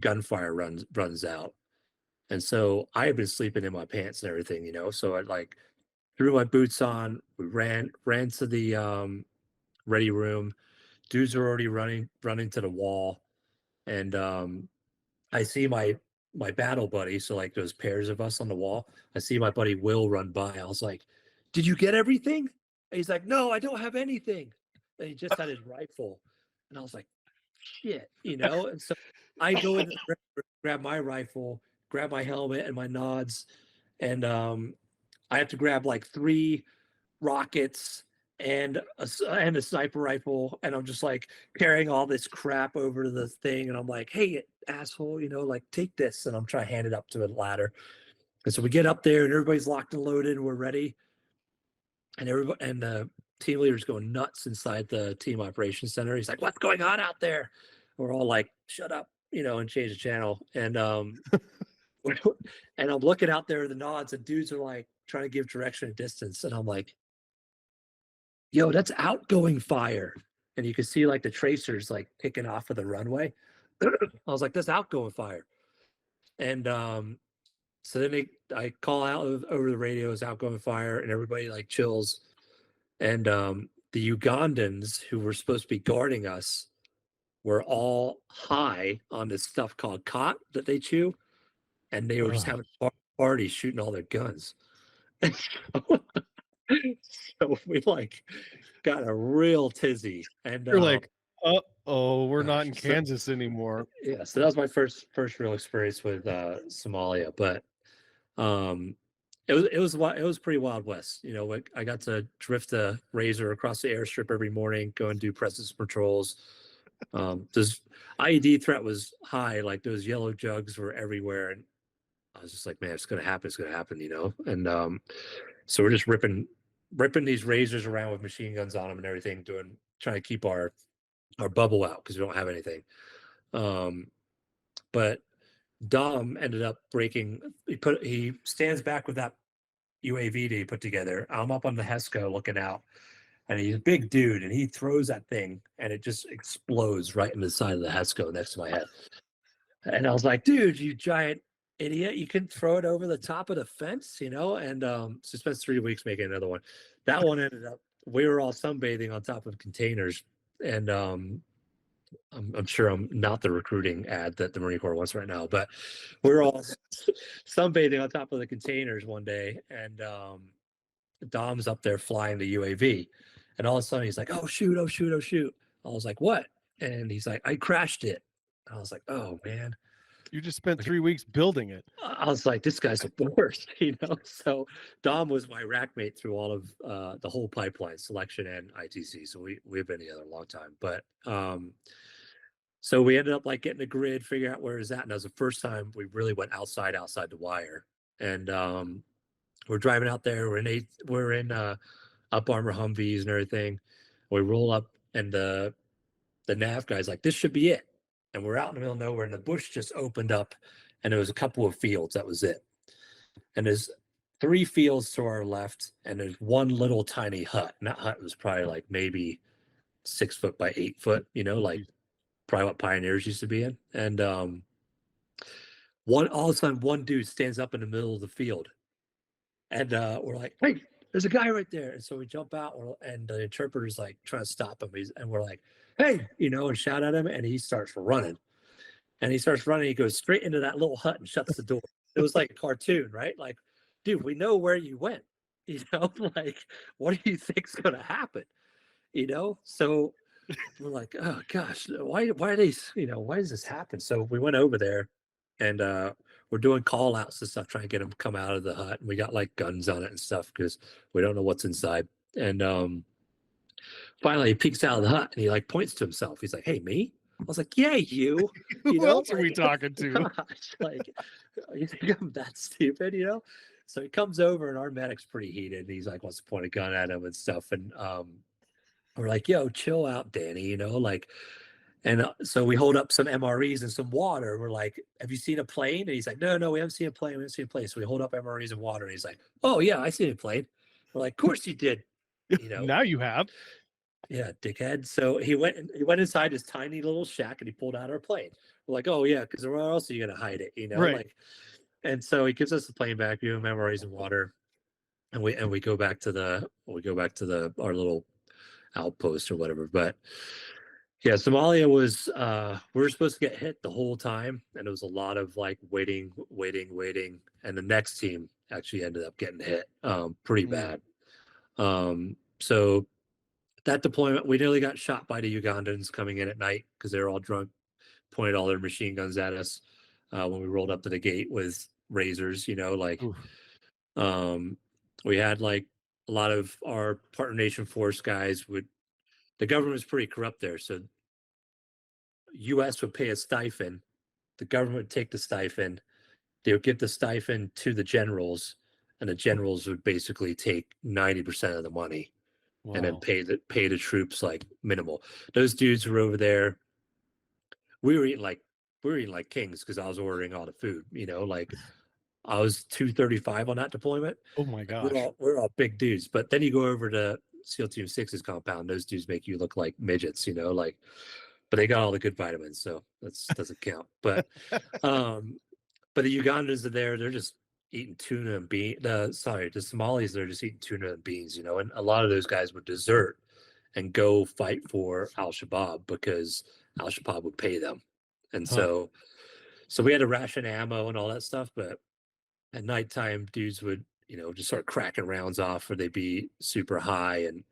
C: gunfire runs out. And so I had been sleeping in my pants and everything, So I like threw my boots on. We ran to the ready room. Dudes are already running to the wall, and I see my battle buddy. So like those pairs of us on the wall. I see my buddy Will run by. I was like, "Did you get everything?" And he's like, "No, I don't have anything." And he just had his rifle, and I was like, "Shit," And so I go in, grab my rifle, grab my helmet and my nods, and I have to grab like 3 rockets and a sniper rifle, and I'm just like carrying all this crap over to the thing, and I'm like, "Hey, asshole, like take this," and I'm trying to hand it up to a ladder. And so we get up there, and everybody's locked and loaded, and we're ready. And the team leader's going nuts inside the team operations center. He's like, "What's going on out there?" We're all like, "Shut up," and change the channel. And and I'm looking out there, the nods, and dudes are like trying to give direction and distance, and I'm like, "Yo, that's outgoing fire." And you can see like the tracers like picking off of the runway. I was like, "That's outgoing fire." And so then I call out over the radios, outgoing fire, and everybody like chills. And the Ugandans who were supposed to be guarding us were all high on this stuff called khat that they chew, and they were just having parties, shooting all their guns. And so we like got a real tizzy, and
B: You're like, we're not in Kansas anymore.
C: Yeah, so that was my first real experience with Somalia. But it was pretty Wild West. I got to drift a Razor across the airstrip every morning, go and do presence patrols. This IED threat was high, like those yellow jugs were everywhere, and I was just like, man, it's gonna happen, And so we're just ripping these Razors around with machine guns on them and everything, trying to keep our our bubble out because we don't have anything. But Dom ended up breaking. He stands back with that UAV that he put together. I'm up on the HESCO looking out, and he's a big dude, and he throws that thing, and it just explodes right in the side of the HESCO next to my head. And I was like, dude, you giant idiot, you can throw it over the top of the fence, you know? And so spent 3 weeks making another one. That one ended up, we were all sunbathing on top of containers. And I'm sure I'm not the recruiting ad that the Marine Corps wants right now, but we're all sunbathing on top of the containers one day. And Dom's up there flying the UAV. And all of a sudden he's like, oh, shoot, oh, shoot, oh, shoot. I was like, what? And he's like, I crashed it. I was like, oh, man.
B: You just spent 3 weeks building it.
C: I was like, this guy's the worst, you know? So Dom was my rack mate through all of the whole pipeline, selection and ITC. So we've been together a long time. But so we ended up like getting a grid, figuring out where it was at. And that was the first time we really went outside the wire. And we're driving out there. We're in up armor Humvees and everything. We roll up, and the nav guy's like, this should be it. And we're out in the middle of nowhere, and the bush just opened up, and there was a couple of fields. That was it. And there's 3 fields to our left, and there's one little tiny hut. And that hut was probably like maybe 6 foot by 8 foot, you know, like probably what pioneers used to be in. And all of a sudden, one dude stands up in the middle of the field, and we're like, hey, there's a guy right there. And so we jump out, and the interpreter's like trying to stop him. And we're like, hey, you know, and shout at him. And he starts running. And he starts running. He goes straight into that little hut and shuts the door. It was like a cartoon, right? Like, dude, we know where you went. You know, like, what do you think's going to happen? You know? So we're like, oh, gosh, why are they, you know, why does this happen? So we went over there, and we're doing call outs and stuff, trying to get them to come out of the hut. And we got like guns on it and stuff because we don't know what's inside. And finally he peeks out of the hut, and he like points to himself. He's like, hey, me? I was like, yeah, you.
B: Who else are we talking to?
C: Gosh, like, you think I'm that stupid, you know? So he comes over, and our medic's pretty heated. And he's like, wants to point a gun at him and stuff. And we're like, yo, chill out, Danny, you know, like. And so we hold up some MREs and some water. We're like, have you seen a plane? And he's like, no, we haven't seen a plane. We haven't seen a plane. So we hold up MREs and water. And he's like, oh, yeah, I seen a plane. We're like, of course you did. You know,
B: Now you have.
C: Yeah, dickhead. So he went inside his tiny little shack, and he pulled out our plane. We're like, oh, yeah, because where else are you going to hide it? You know,
B: Right.
C: like, and so he gives us the plane back, we have MREs and water. And we go back to our little outpost or whatever. But yeah, Somalia was we were supposed to get hit the whole time, and it was a lot of like waiting, and the next team actually ended up getting hit pretty bad. So that deployment, we nearly got shot by the Ugandans coming in at night because they were all drunk, pointed all their machine guns at us when we rolled up to the gate with razors, you know, like we had like a lot of our partner nation force guys the government was pretty corrupt there. So US would pay a stipend. The government would take the stipend. They would give the stipend to the generals, and the generals would basically take 90% of the money. Wow. And then pay the troops like minimal. Those dudes were over there. We were eating like kings because I was ordering all the food, you know, like I was 235 on that deployment.
B: Oh my gosh.
C: We're all big dudes. But then you go over to SEAL Team 6's compound, those dudes make you look like midgets, you know, like, but they got all the good vitamins, so that doesn't count. But the Ugandans are there, they're just eating tuna and the Somalis, they're just eating tuna and beans, you know, and a lot of those guys would desert and go fight for Al-Shabaab because Al-Shabaab would pay them. And so we had to ration ammo and all that stuff, but at nighttime dudes would, you know, just start cracking rounds off, or they'd be super high, and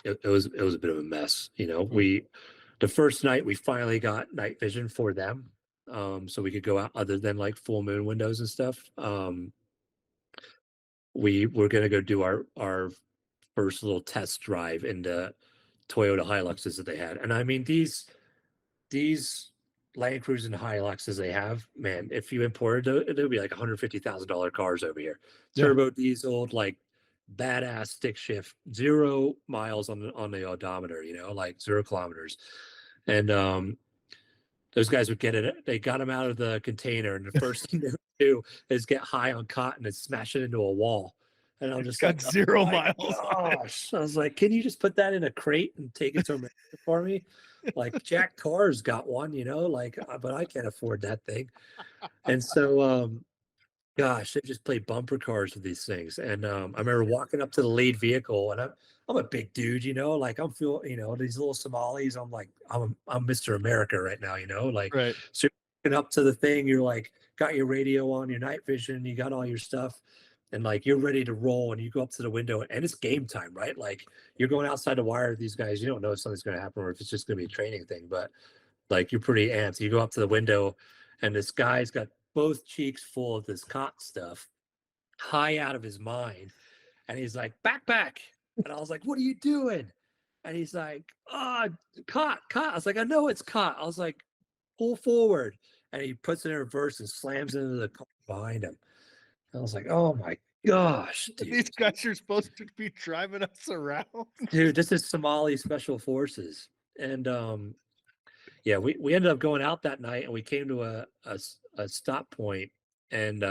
C: it was a bit of a mess, you know. The first night we finally got night vision for them, so we could go out other than like full moon windows and stuff. We were gonna go do our first little test drive into Toyota Hiluxes that they had, and I mean these Land Cruisers and Hiluxes they have, man, if you imported it would be like $150,000 cars over here. Turbo diesel, like badass stick shift, 0 miles on the odometer, like 0 kilometers. And those guys would get it. They got him out of the container, and the first thing they would do is get high on cotton and smash it into a wall. And I'm just
B: Got
C: like,
B: 0
C: oh my
B: miles.
C: gosh. I was like, can you just put that in a crate and take it to America for me? Like Jack Tarr's got one, but I can't afford that thing. And so, gosh, they just play bumper cars with these things. And I remember walking up to the lead vehicle, and I'm a big dude, like I'm feeling, these little Somalis. I'm like, I'm Mr. America right now, like,
B: Right.
C: so you're walking up to the thing, you're like, got your radio on, your night vision, you got all your stuff, and like you're ready to roll, and you go up to the window, and it's game time, right? Like you're going outside the wire with these guys. You don't know if something's going to happen or if it's just going to be a training thing, but like you're pretty amped. You go up to the window, and this guy's got both cheeks full of this cotton stuff, high out of his mind. And he's like, backpack. And I was like, what are you doing? And he's like, cot. I was like, I know it's cot. I was like, pull forward. And he puts it in reverse and slams into the car behind him. I was like, oh my gosh, dude.
B: These guys are supposed to be driving us around.
C: Dude, this is Somali Special Forces. And yeah, we ended up going out that night, and we came to a stop point, and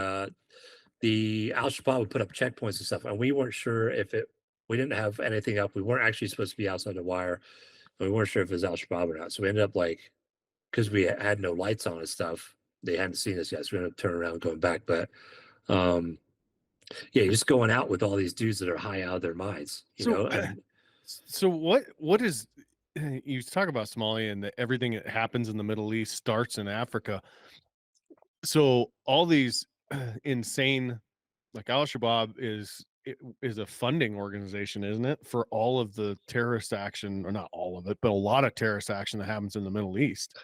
C: the Al Shabaab would put up checkpoints and stuff, and we weren't sure we didn't have anything up. We weren't actually supposed to be outside the wire, and we weren't sure if it was Al Shabaab or not. So we ended up because we had no lights on and stuff, they hadn't seen us yet. So we ended up turning around and going back. But yeah, you're just going out with all these dudes that are high out of their minds,
B: So what is, you talk about Somalia and everything that happens in the Middle East starts in Africa. So all these insane, like Al Shabaab is a funding organization, isn't it, for all of the terrorist action, or not all of it, but a lot of terrorist action that happens in the Middle East.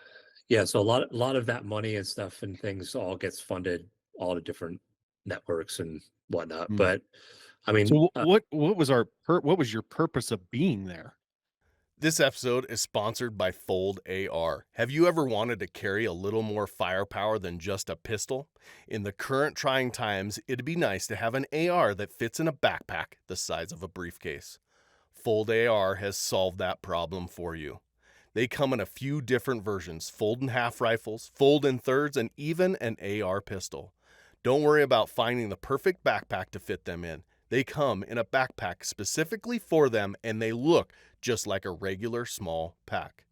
C: Yeah, so a lot of that money and stuff and things all gets funded, all the different networks and whatnot. But I mean,
B: so what was your purpose of being there?
D: This episode is sponsored by Fold AR. Have you ever wanted to carry a little more firepower than just a pistol? In the current trying times, it'd be nice to have an AR that fits in a backpack the size of a briefcase. Fold AR has solved that problem for you. They come in a few different versions: fold and half rifles, fold and thirds, and even an AR pistol. Don't worry about finding the perfect backpack to fit them in. They come in a backpack specifically for them, and they look just like a regular small pack.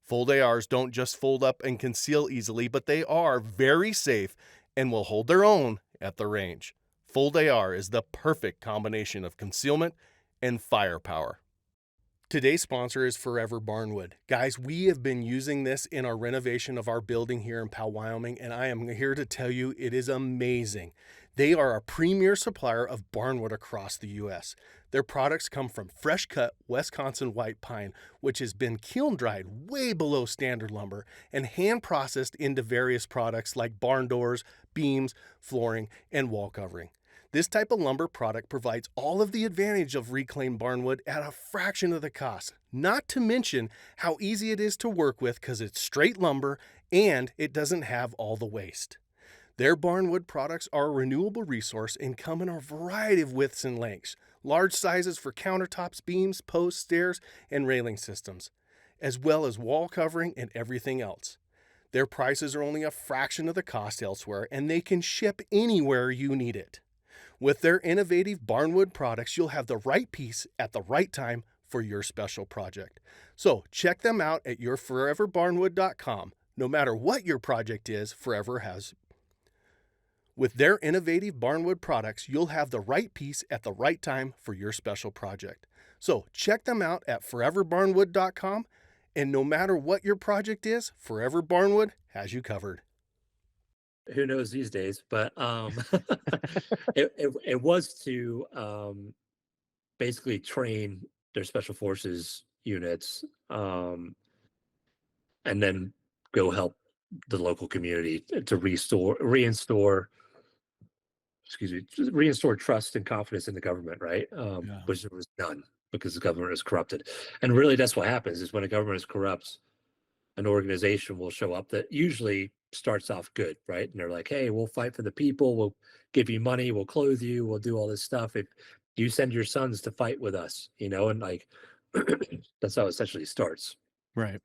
D: Fold ARs don't just fold up and conceal easily, but they are very safe and will hold their own at the range. Fold AR is the perfect combination of concealment and firepower. Today's sponsor is Forever Barnwood. Guys, we have been using this in our renovation of our building here in Powell, Wyoming, and I am here to tell you it is amazing. They are a premier supplier of barnwood across the U.S. Their products come from fresh-cut Wisconsin white pine, which has been kiln-dried way below standard lumber and hand-processed into various products like barn doors, beams, flooring, and wall covering. This type of lumber product provides all of the advantage of reclaimed barnwood at a fraction of the cost, not to mention how easy it is to work with because it's straight lumber and it doesn't have all the waste. Their barnwood products are a renewable resource and come in a variety of widths and lengths, large sizes for countertops, beams, posts, stairs, and railing systems, as well as wall covering and everything else. Their prices are only a fraction of the cost elsewhere, and they can ship anywhere you need it. With their innovative barnwood products, you'll have the right piece at the right time for your special project. So check them out at yourforeverbarnwood.com. No matter what your project is, Forever has. With their innovative barnwood products, you'll have the right piece at the right time for your special project. So check them out at foreverbarnwood.com, and no matter what your project is, Forever Barnwood has you covered.
C: Who knows these days? But it was to basically train their special forces units, and then go help the local community to reinstore trust and confidence in the government, right? Which there was none, because the government is corrupted. And really that's what happens, is when a government is corrupt, an organization will show up that usually starts off good, right? And they're like, hey, we'll fight for the people, we'll give you money, we'll clothe you, we'll do all this stuff if you send your sons to fight with us, and like that's how it essentially starts.
B: Right.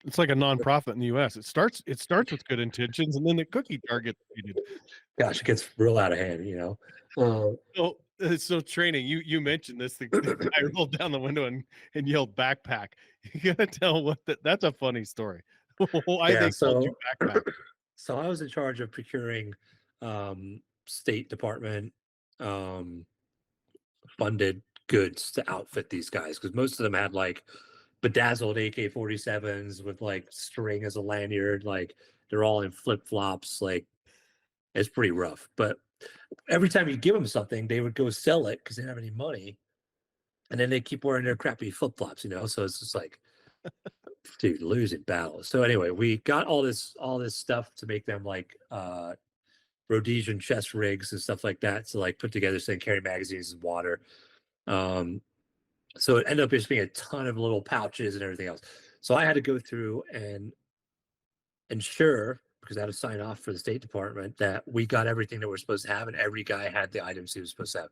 B: It's like a nonprofit in the U.S. It starts with good intentions, and then the cookie jar gets treated.
C: Gosh, it gets real out of hand,
B: So training. You mentioned this. The guy rolled down the window and yelled backpack. You gotta tell that's a funny story. Why they called you backpack?
C: So I was in charge of procuring State Department funded goods to outfit these guys, because most of them had like bedazzled AK-47s with like string as a lanyard. Like they're all in flip-flops. Like it's pretty rough. But every time you give them something, they would go sell it because they didn't have any money, and then they keep wearing their crappy flip-flops. So it's just like, dude, losing battles. So anyway, we got all this stuff to make them like Rhodesian chest rigs and stuff like that to like put together so they can carry magazines and water. So it ended up just being a ton of little pouches and everything else. So I had to go through and ensure, because I had to sign off for the State Department, that we got everything that we're supposed to have, and every guy had the items he was supposed to have.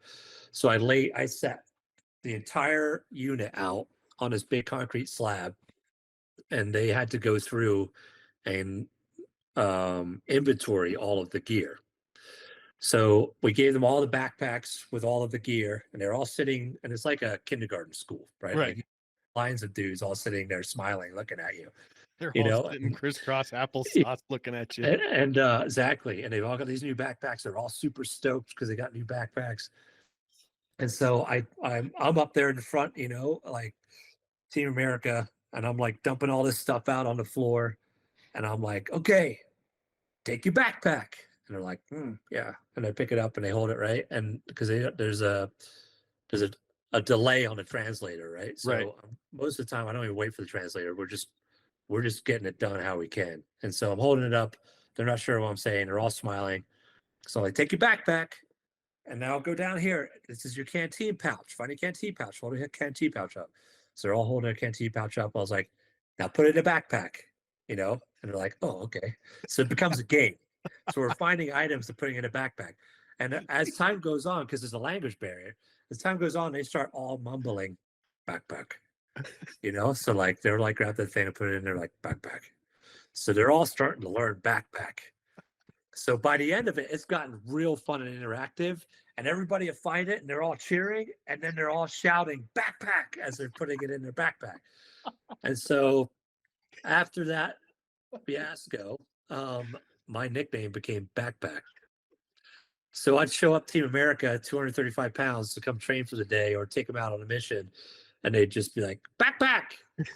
C: So I set the entire unit out on this big concrete slab, and they had to go through and inventory all of the gear. So we gave them all the backpacks with all of the gear, and they're all sitting, and it's like a kindergarten school, right? Like lines of dudes all sitting there smiling, looking at you.
B: They're all sitting crisscross applesauce looking at you.
C: And exactly. And they've all got these new backpacks. They're all super stoked because they got new backpacks. And so I'm up there in the front, like Team America, and I'm like dumping all this stuff out on the floor. And I'm like, okay, take your backpack. And they're like, yeah. And I pick it up and they hold it, right? And because there's a delay on the translator, right? So most of the time I don't even wait for the translator. We're just getting it done how we can. And so I'm holding it up. They're not sure what I'm saying. They're all smiling. So I'm like, take your backpack. And now go down here. This is your canteen pouch. Find a canteen pouch. Hold a canteen pouch up. So they're all holding a canteen pouch up. I was like, now put it in a backpack, And they're like, oh, okay. So it becomes a game. So we're finding items to putting in a backpack. And as time goes on, because there's a language barrier, as time goes on, they start all mumbling backpack. So like they're like, grab the thing and put it in there, like backpack. So they're all starting to learn backpack. So by the end of it, it's gotten real fun and interactive, and everybody will find it and they're all cheering, and then they're all shouting backpack as they're putting it in their backpack. And so after that fiasco, my nickname became Backpack. So I'd show up Team America, 235 pounds, to come train for the day or take them out on a mission, and they'd just be like, backpack,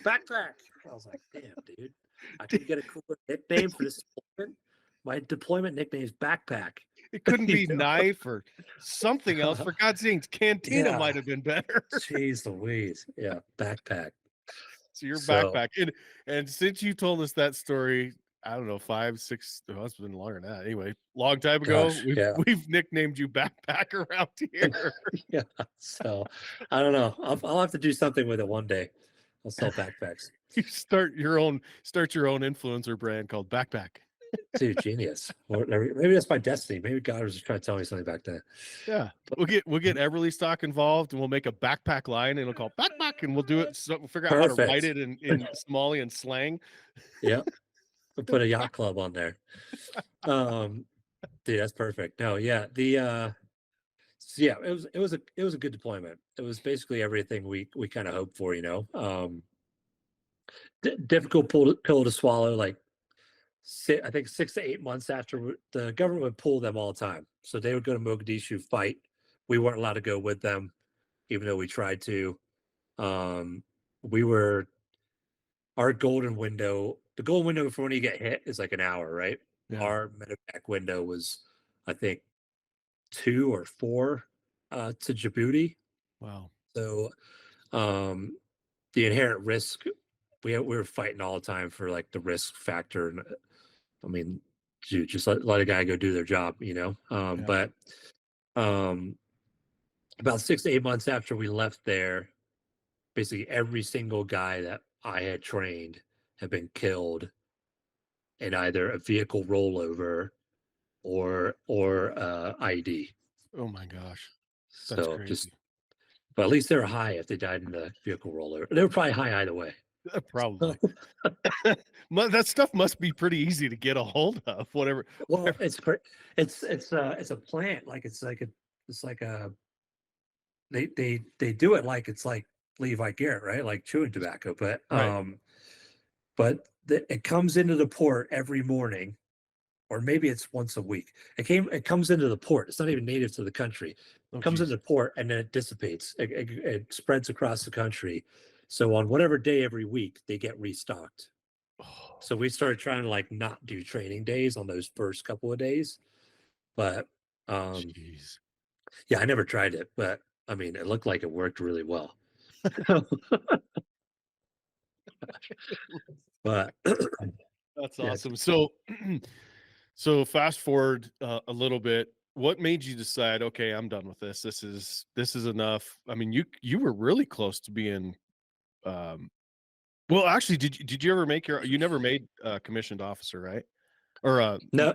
C: backpack. I was like, damn, dude, I could get a cooler nickname for this deployment. My deployment nickname is Backpack.
B: It couldn't be knife or something else. For God's sakes, Cantina might have been better.
C: Jeez Louise. Yeah, Backpack.
B: So your backpack. And since you told us that story, I don't know, 5, 6, it's been longer than that. Anyway, long time ago, we've nicknamed you Backpack around here.
C: Yeah. So I don't know. I'll have to do something with it one day. I'll sell backpacks.
B: You start your own influencer brand called Backpack.
C: Dude, genius. Maybe that's my destiny. Maybe God was just trying to tell me something back then.
B: Yeah. We'll get Everly Stock involved, and we'll make a backpack line, and it'll call Backpack, and we'll do it. So we'll figure out how to write it in Somalian slang.
C: Yeah. We'll put a yacht club on there. Dude, that's perfect. No, yeah. It was a good deployment. It was basically everything we kind of hoped for, difficult pill to swallow. Like I think 6 to 8 months after, the government would pull them all the time. So they would go to Mogadishu, fight. We weren't allowed to go with them, even though we tried to. Our golden window, the golden window for when you get hit is like an hour, right? Yeah. Our medevac window was, I think, 2 or 4 to Djibouti.
B: Wow.
C: So the inherent risk, we were fighting all the time for like the risk factor. And I mean, dude, just let a guy go do their job, But about 6 to 8 months after we left there, basically every single guy that I had trained had been killed in either a vehicle rollover or IED.
B: Oh my gosh.
C: That's so crazy. Just But at least they were high if they died in the vehicle rollover. They were probably high either way.
B: Probably. That stuff must be pretty easy to get a hold of. Whatever.
C: Well, it's a plant. Like it's like a they do it like it's like Levi Garrett, right? Like chewing tobacco. But
B: Right.
C: it comes into the port every morning, or maybe it's once a week. It comes into the port. It's not even native to the country.
B: Oh,
C: It comes
B: geez.
C: into the port and then it dissipates. It spreads across the country. So on whatever day every week they get restocked.
B: Oh,
C: So we started trying to like not do training days on those first couple of days. But
B: jeez.
C: yeah, I never tried it, but I mean, it looked like it worked really well. But
B: That's
C: yeah,
B: awesome. So fast forward a little bit. What made you decide? Okay, I'm done with this. This is enough. I mean, you were really close to being. Well, actually, did you ever make your? You never made commissioned officer, right? Or
C: no,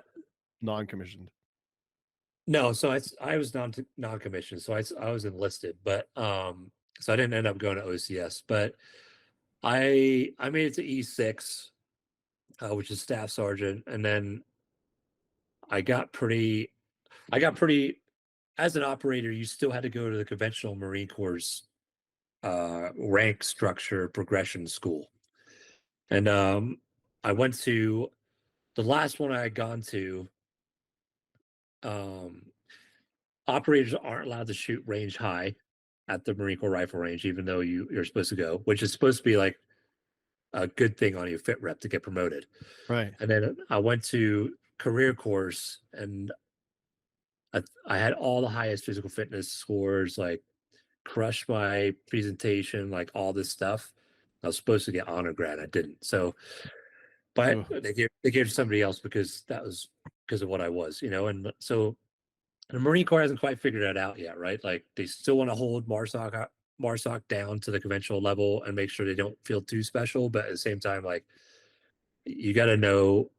B: non-commissioned.
C: no. So I was non-commissioned, so I was enlisted, but so I didn't end up going to OCS, but I made it to E6, which is staff sergeant, and then I got pretty as an operator. You still had to go to the conventional Marine Corps rank structure progression school, and I went to the last one I had gone to. Um, Operators aren't allowed to shoot range high at the Marine Corps rifle range, even though you're supposed to go, which is supposed to be like a good thing on your fit rep to get promoted.
B: Right.
C: And then I went to career course, and I had all the highest physical fitness scores, like crushed my presentation, like all this stuff. I was supposed to get honor grad, I didn't. So, but
B: Ugh.
C: they gave it to somebody else because that was because of what I was, and so the Marine Corps hasn't quite figured that out yet, right? Like they still want to hold MARSOC down to the conventional level and make sure they don't feel too special, but at the same time, like you got to know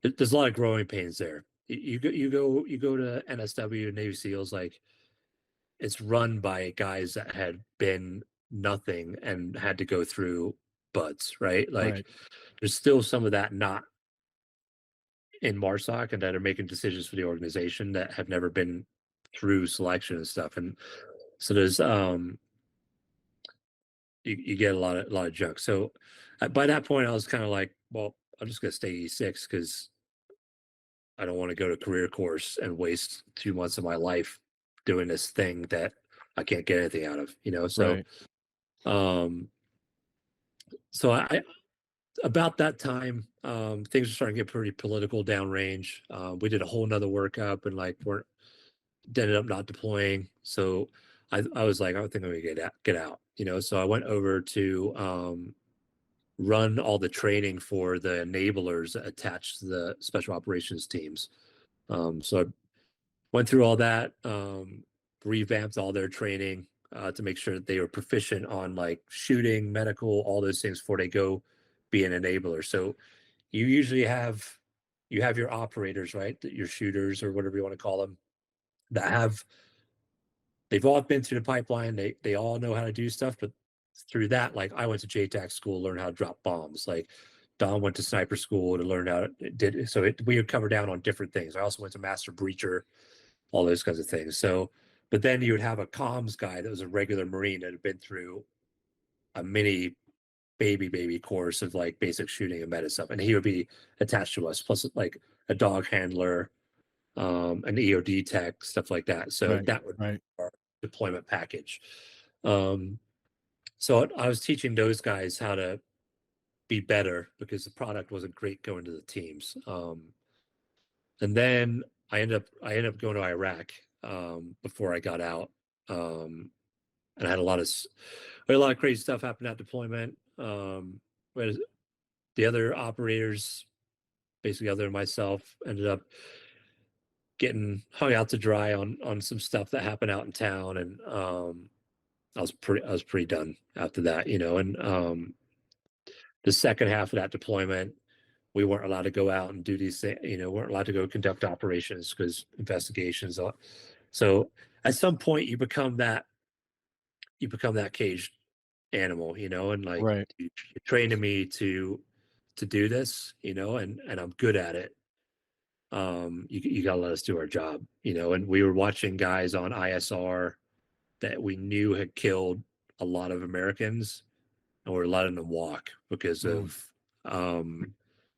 C: there's a lot of growing pains there. You go to NSW, Navy SEALs, like it's run by guys that had been nothing and had to go through buds, right? Like
B: Right.
C: there's still some of that not in MARSOC and that are making decisions for the organization that have never been through selection and stuff. And so there's you get a lot of junk. So by that point, I was kind of like, well, I'm just gonna stay E6 because I don't want to go to career course and waste 2 months of my life doing this thing that I can't get anything out of. So
B: Right.
C: um so I about that time, things were starting to get pretty political downrange. We did a whole nother workup and like we're ended up not deploying. So I was like, I think I'm gonna get out. So I went over to run all the training for the enablers attached to the special operations teams. So I went through all that, revamped all their training to make sure that they were proficient on like shooting, medical, all those things before they go be an enabler. So you usually have your operators, right? Your shooters or whatever you want to call them, that they've all been through the pipeline. They all know how to do stuff, but through that, like I went to JTAC school, learn how to drop bombs. Like Don went to sniper school to learn how to did so. We would cover down on different things. I also went to master breacher, all those kinds of things. So, but then you would have a comms guy that was a regular Marine that had been through a mini baby course of like basic shooting and meta stuff, and he would be attached to us, plus like a dog handler, an EOD tech, stuff like that. So
B: Right.
C: that would be
B: Right.
C: our deployment package. So I was teaching those guys how to be better because the product wasn't great going to the teams. And then I ended up going to Iraq before I got out, and I had a lot of crazy stuff happen at deployment. But the other operators, basically other than myself, ended up getting hung out to dry on some stuff that happened out in town, and I was pretty done after that, and the second half of that deployment, we weren't allowed to go out and do these things, weren't allowed to go conduct operations because investigations. So at some point you become that you become that caged animal, and like
B: Right.
C: you trained me to do this, and I'm good at it. You gotta let us do our job, and we were watching guys on ISR that we knew had killed a lot of Americans, and we're letting them walk because of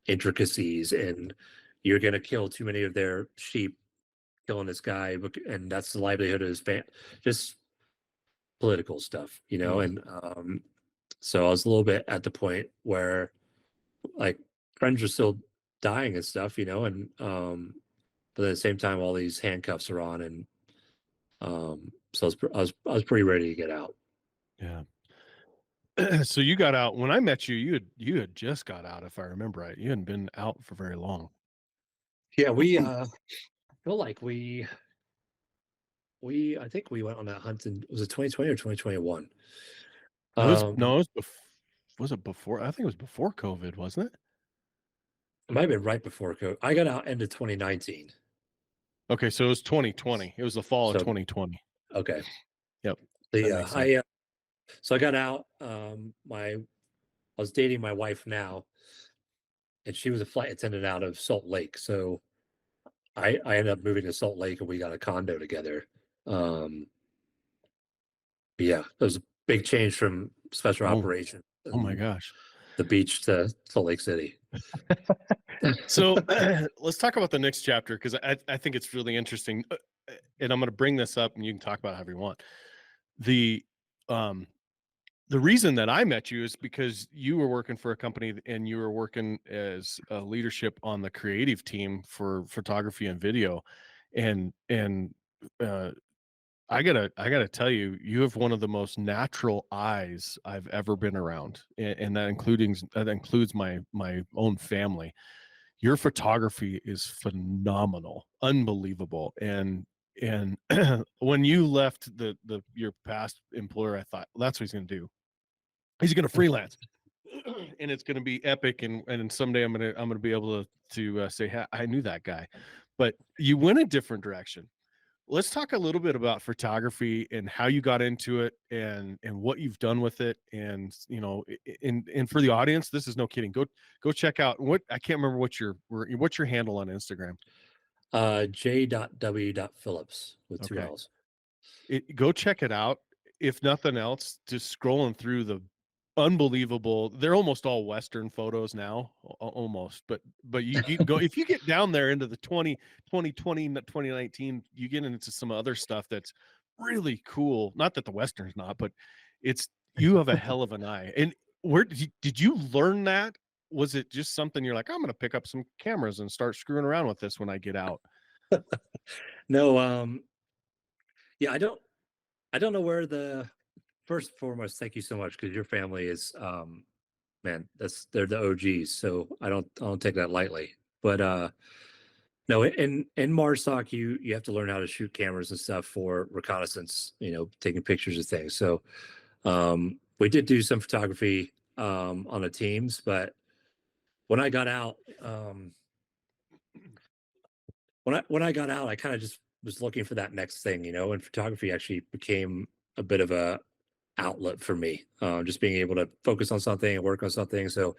C: intricacies, and you're gonna kill too many of their sheep killing this guy, and that's the livelihood of his family. Just political stuff, and so I was a little bit at the point where like friends are still dying and stuff, and but at the same time all these handcuffs are on, and so I was pretty ready to get out.
B: Yeah. So you got out when I met you. You had just got out, if I remember right. You hadn't been out for very long.
C: Yeah, we feel like we I think we went on that hunt in, was it 2020 or 2021?
B: It was no, it was it before? I think it was before COVID, wasn't it?
C: It might have been right before COVID. I got out end of 2019.
B: Okay, so it was 2020. It was the fall of
C: So
B: 2020.
C: okay.
B: Yep.
C: Yeah, so I got out. I was dating my wife now, and she was a flight attendant out of Salt Lake. So I ended up moving to Salt Lake, and we got a condo together. Yeah, it was a big change from special operations.
B: Oh my gosh.
C: The beach to Salt Lake City.
B: So let's talk about the next chapter, because I think it's really interesting, and I'm going to bring this up, and you can talk about it however you want. The reason that I met you is because you were working for a company and you were working as a leadership on the creative team for photography and video, and I gotta tell you, you have one of the most natural eyes I've ever been around, and that includes my own family. Your photography is phenomenal, unbelievable, and when you left your past employer, I thought, well, that's what he's going to do. He's going to freelance, and it's going to be epic, and someday I'm gonna be able to say, hey, I knew that guy, but you went a different direction. Let's talk a little bit about photography and how you got into it, and what you've done with it. And and for the audience, this is no kidding. Go check out I can't remember what's your handle on Instagram.
C: J.W.Phillips with two L's.
B: Go check it out. If nothing else, just scrolling through the unbelievable, they're almost all Western photos now, almost, but you go, if you get down there into the 2020, 2019, you get into some other stuff that's really cool. Not that the Western's not, but you have a hell of an eye. And where did you learn that? Was it just something you're like, I'm going to pick up some cameras and start screwing around with this when I get out?
C: No, yeah, I don't know where first and foremost, thank you so much, because your family is, man, they're the OGs. So I don't take that lightly. But no, in MARSOC, you have to learn how to shoot cameras and stuff for reconnaissance, taking pictures of things. So we did do some photography on the teams, but when I got out, when I got out, I kind of just was looking for that next thing, and photography actually became a bit of a outlet for me, just being able to focus on something and work on something. So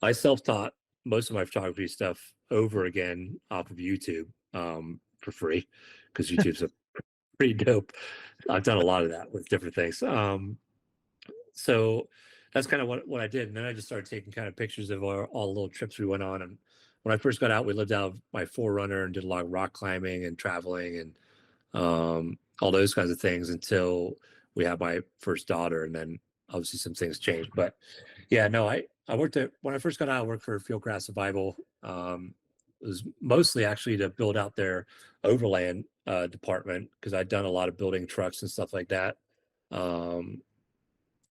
C: I self-taught most of my photography stuff over again off of YouTube for free, because YouTube's a pretty dope. I've done a lot of that with different things. So that's kind of what I did. And then I just started taking kind of pictures of all the little trips we went on. And when I first got out, we lived out of my 4Runner and did a lot of rock climbing and traveling and all those kinds of things until we had my first daughter. And then obviously some things changed. But yeah, no, I worked when I first got out, I worked for Fieldcraft Survival. It was mostly actually to build out their overland department, because I'd done a lot of building trucks and stuff like that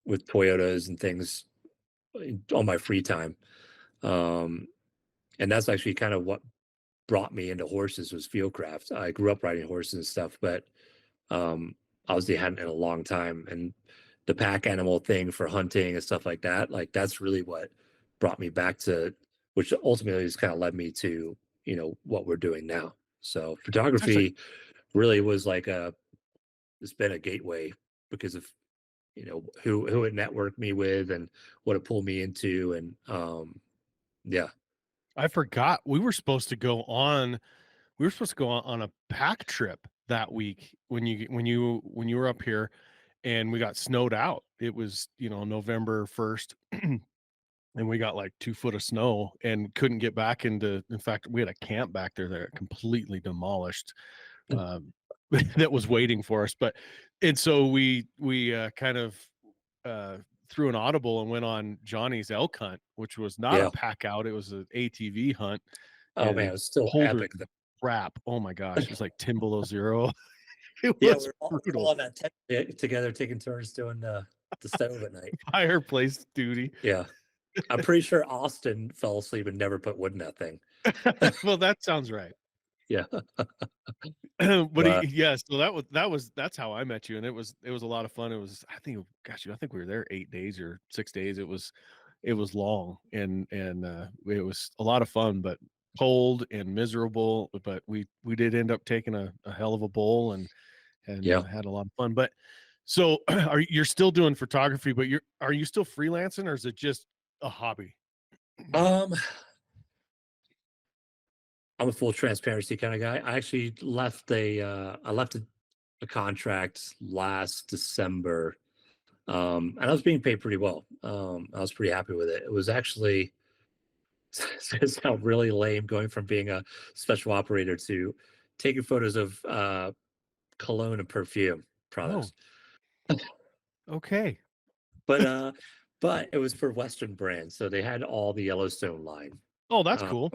C: with Toyotas and things on my free time. And that's actually kind of what brought me into horses, was Fieldcraft. I grew up riding horses and stuff, but obviously hadn't in a long time. And the pack animal thing for hunting and stuff like that, like that's really what brought me back to, which ultimately has kind of led me to, what we're doing now. So photography really was like it's been a gateway because of, who it networked me with and what it pulled me into. And yeah.
B: I forgot we were supposed to go on a pack trip that week when you were up here, and we got snowed out. It was, November 1st. And we got like 2 foot of snow and couldn't get back in fact, we had a camp back there that completely demolished, that was waiting for us. And so we kind of threw an audible and went on Johnny's elk hunt, which was not a pack out. It was an ATV hunt.
C: Oh man, it was still epic.
B: Crap. Oh my gosh. It was like 10 below zero. It was
C: brutal. All on that tent together, taking turns doing the stove at night.
B: Fireplace duty.
C: Yeah. I'm pretty sure Austin fell asleep and never put wood in that thing.
B: Well, that sounds right.
C: Yeah.
B: But so that's how I met you. And it was a lot of fun. It was, I think we were there 8 days or 6 days. It was long and it was a lot of fun, but cold and miserable. But we did end up taking a hell of a bowl and had a lot of fun. But so you're still doing photography, but are you still freelancing, or is it just a hobby?
C: I'm a full transparency kind of guy. I actually left a contract last December, and I was being paid pretty well. I was pretty happy with it. It was actually it sounds really lame going from being a special operator to taking photos of cologne and perfume products.
B: Oh. Okay.
C: But it was for Western brands, so they had all the Yellowstone line.
B: Oh, that's cool.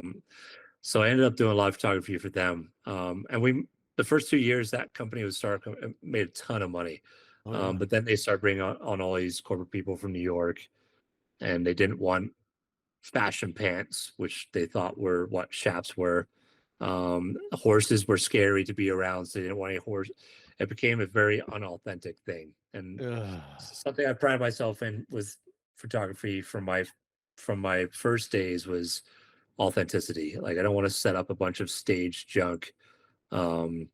C: So I ended up doing a lot of photography for them. And the first 2 years that company was made a ton of money. Oh, yeah. But then they started bringing on all these corporate people from New York, and they didn't want fashion pants, which they thought were what chaps were. Horses were scary to be around, so they didn't want any horse. It became a very unauthentic thing. And something I pride myself in with photography from my first days was authenticity. Like, I don't want to set up a bunch of staged junk. And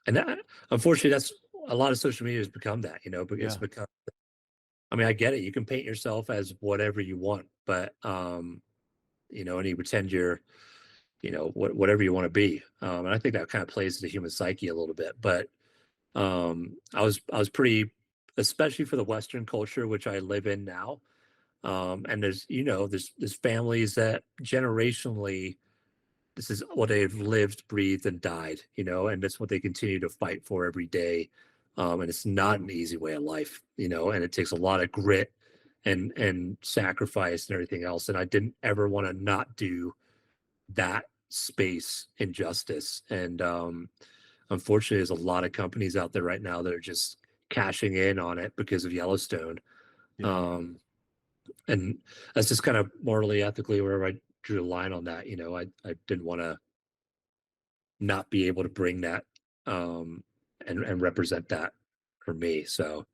C: that, unfortunately, that's a lot of social media has become that, but it's become, I mean, I get it. You can paint yourself as whatever you want, but, and you pretend you're, whatever you want to be. And I think that kind of plays to the human psyche a little bit, but I was pretty, especially for the Western culture, which I live in now. And there's families that generationally, this is what they've lived, breathed, and died, and that's what they continue to fight for every day. And it's not an easy way of life, and it takes a lot of grit and sacrifice and everything else. And I didn't ever want to not do that space injustice. And unfortunately, there's a lot of companies out there right now that are just cashing in on it because of Yellowstone. Yeah. And that's just kind of morally, ethically, wherever I drew the line on that, I didn't want to not be able to bring that and represent that for me. So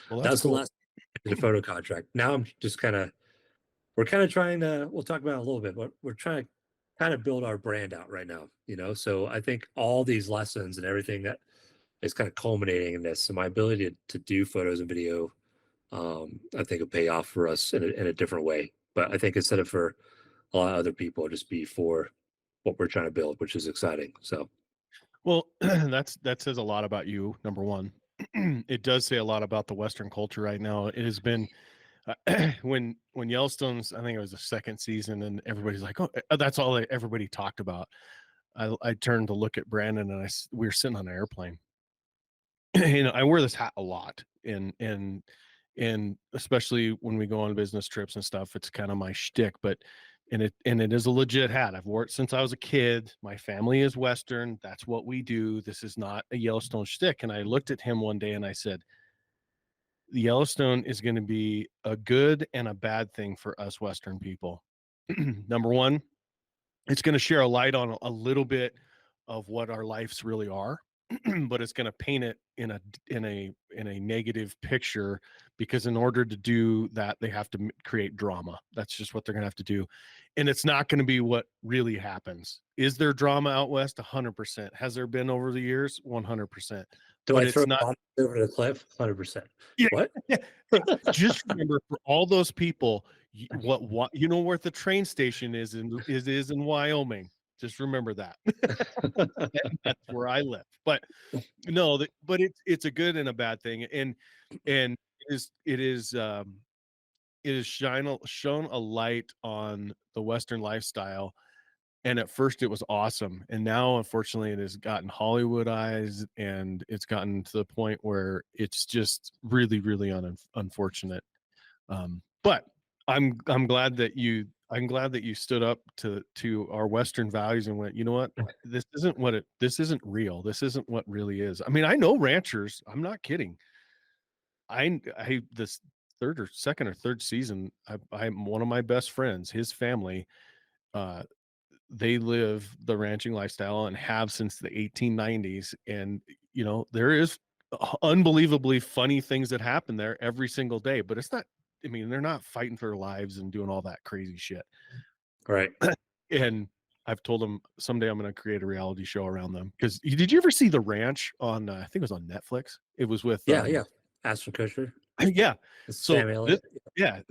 C: that's cool. The last the photo contract. Now I'm just we're kind of trying to, we'll talk about it a little bit, but we're trying to kind of build our brand out right now, so I think all these lessons and everything that is kind of culminating in this, so my ability to do photos and video, I think will pay off for us in a different way. But I think instead of for a lot of other people, it'll just be for what we're trying to build, which is exciting. So,
B: well, that says a lot about you. Number one, it does say a lot about the Western culture right now. It has been when Yellowstone's, I think it was the second season, and everybody's like, oh, that's all everybody talked about. I turned to look at Brandon, and we were sitting on an airplane. I wear this hat a lot, and especially when we go on business trips and stuff, it's kind of my shtick. But it is a legit hat. I've worn it since I was a kid. My family is Western. That's what we do. This is not a Yellowstone shtick. And I looked at him one day and I said, the Yellowstone is going to be a good and a bad thing for us Western people. Number one, it's going to share a light on a little bit of what our lives really are, but it's going to paint it in a negative picture, because in order to do that, they have to create drama. That's just what they're going to have to do. And it's not going to be what really happens. Is there drama out West? 100%. Has there been over the years? 100%.
C: Do
B: but
C: I
B: it's
C: throw
B: not.
C: bombs over the cliff? 100%.
B: Yeah,
C: What?
B: just remember for all those people, what you know where the train station is in Wyoming. Just remember that. That's where I live. But no, but it's a good and a bad thing, and it has shown a light on the Western lifestyle. And at first it was awesome. And now, unfortunately, it has gotten Hollywoodized, and it's gotten to the point where it's just really, really unfortunate. But I'm glad that you stood up to our Western values and went, you know what? This isn't real. This isn't what really is. I mean, I know ranchers. I'm not kidding. I this second or third season, I'm one of my best friends, his family, uh, they live the ranching lifestyle and have since the 1890s. And, there is unbelievably funny things that happen there every single day, but it's not, I mean, they're not fighting for their lives and doing all that crazy shit.
C: Right.
B: And I've told them someday I'm going to create a reality show around them. Because did you ever see The Ranch on, I think it was on Netflix? It was with,
C: Yeah. Ashton Kutcher.
B: yeah. So
C: Sam Elliott.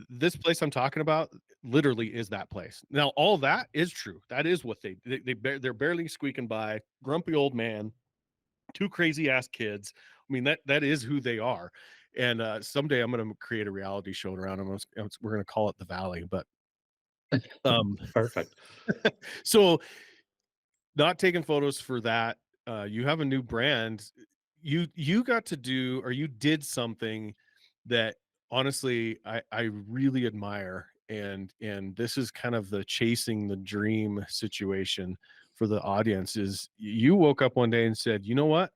B: this place I'm talking about literally is that place. Now, all that is true. That is what they're barely squeaking by. Grumpy old man, two crazy ass kids. I mean, that is who they are. And someday I'm going to create a reality show around them. We're going to call it The Valley. But
C: Perfect.
B: so not taking photos for that. You have a new brand. You got to do, or you did something that honestly I really admire, and this is kind of the chasing the dream situation for the audience. Is you woke up one day and said, you know what,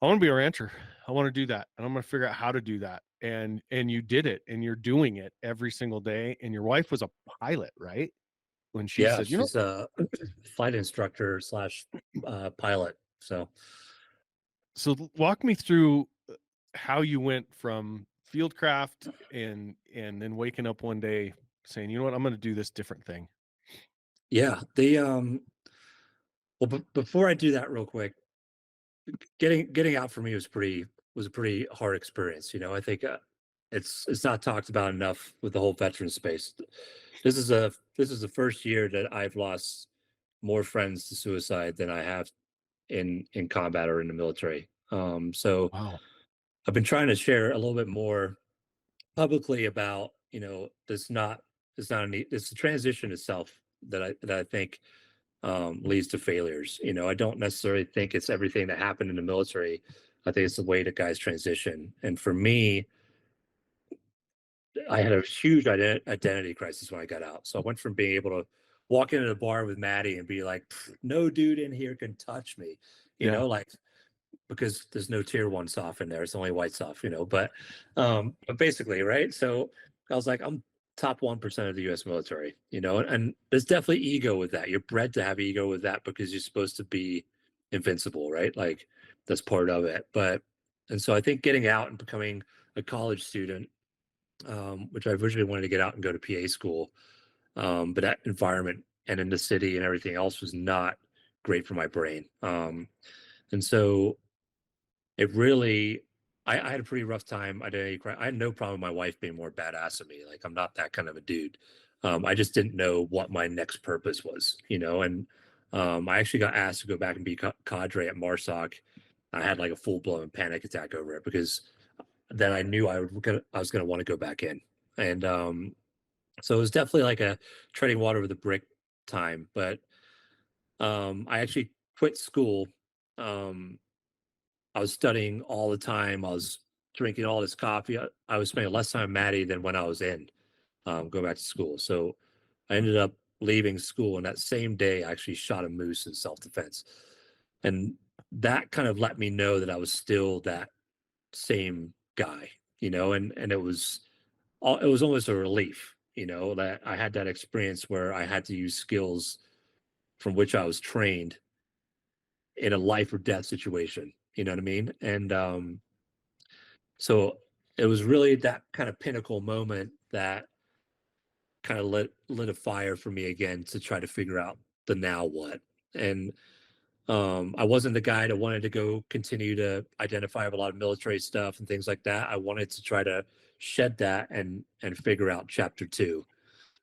B: I want to be a rancher. I want to do that, and I'm going to figure out how to do that. And you did it, and you're doing it every single day. And your wife was a pilot, right? When she
C: Yeah,
B: said,
C: she's a flight instructor / pilot. So
B: walk me through how you went from fieldcraft and then waking up one day saying, you know what, I'm going to do this different thing.
C: yeah, well, before I do that, real quick, getting out for me was a pretty hard experience. I think it's not talked about enough with the whole veteran space. This is the first year that I've lost more friends to suicide than I have in combat or in the military. So
B: Wow.
C: I've been trying to share a little bit more publicly about it's the transition itself that I think leads to failures. I don't necessarily think it's everything that happened in the military. I think it's the way that guys transition. And for me, I had a huge identity crisis when I got out. So I went from being able to walk into the bar with Maddie and be like, no dude in here can touch me,
B: Yeah.
C: like, because there's no tier 1 soft in there. It's only white soft, but basically, right. So I was like, I'm top 1% of the US military, and there's definitely ego with that. You're bred to have ego with that because you're supposed to be invincible, right? Like, that's part of it. And so I think getting out and becoming a college student, which I originally wanted to get out and go to PA school, but that environment and in the city and everything else was not great for my brain. And so it really, I had a pretty rough time. I had no problem with my wife being more badass than me. Like, I'm not that kind of a dude. I just didn't know what my next purpose was, and I actually got asked to go back and be cadre at MARSOC. I had like a full blown panic attack over it because then I knew I was gonna want to go back in, and so it was definitely like a treading water with a brick time. But I actually quit school. I was studying all the time. I was drinking all this coffee. I was spending less time with Maddie than when I was going back to school. So I ended up leaving school, and that same day I actually shot a moose in self-defense. And that kind of let me know that I was still that same guy, and it was almost a relief, that I had that experience where I had to use skills from which I was trained in a life or death situation. You know what I mean? And so it was really that kind of pinnacle moment that kind of lit a fire for me again to try to figure out the now what. And I wasn't the guy that wanted to go continue to identify with a lot of military stuff and things like that. I wanted to try to shed that and figure out chapter 2.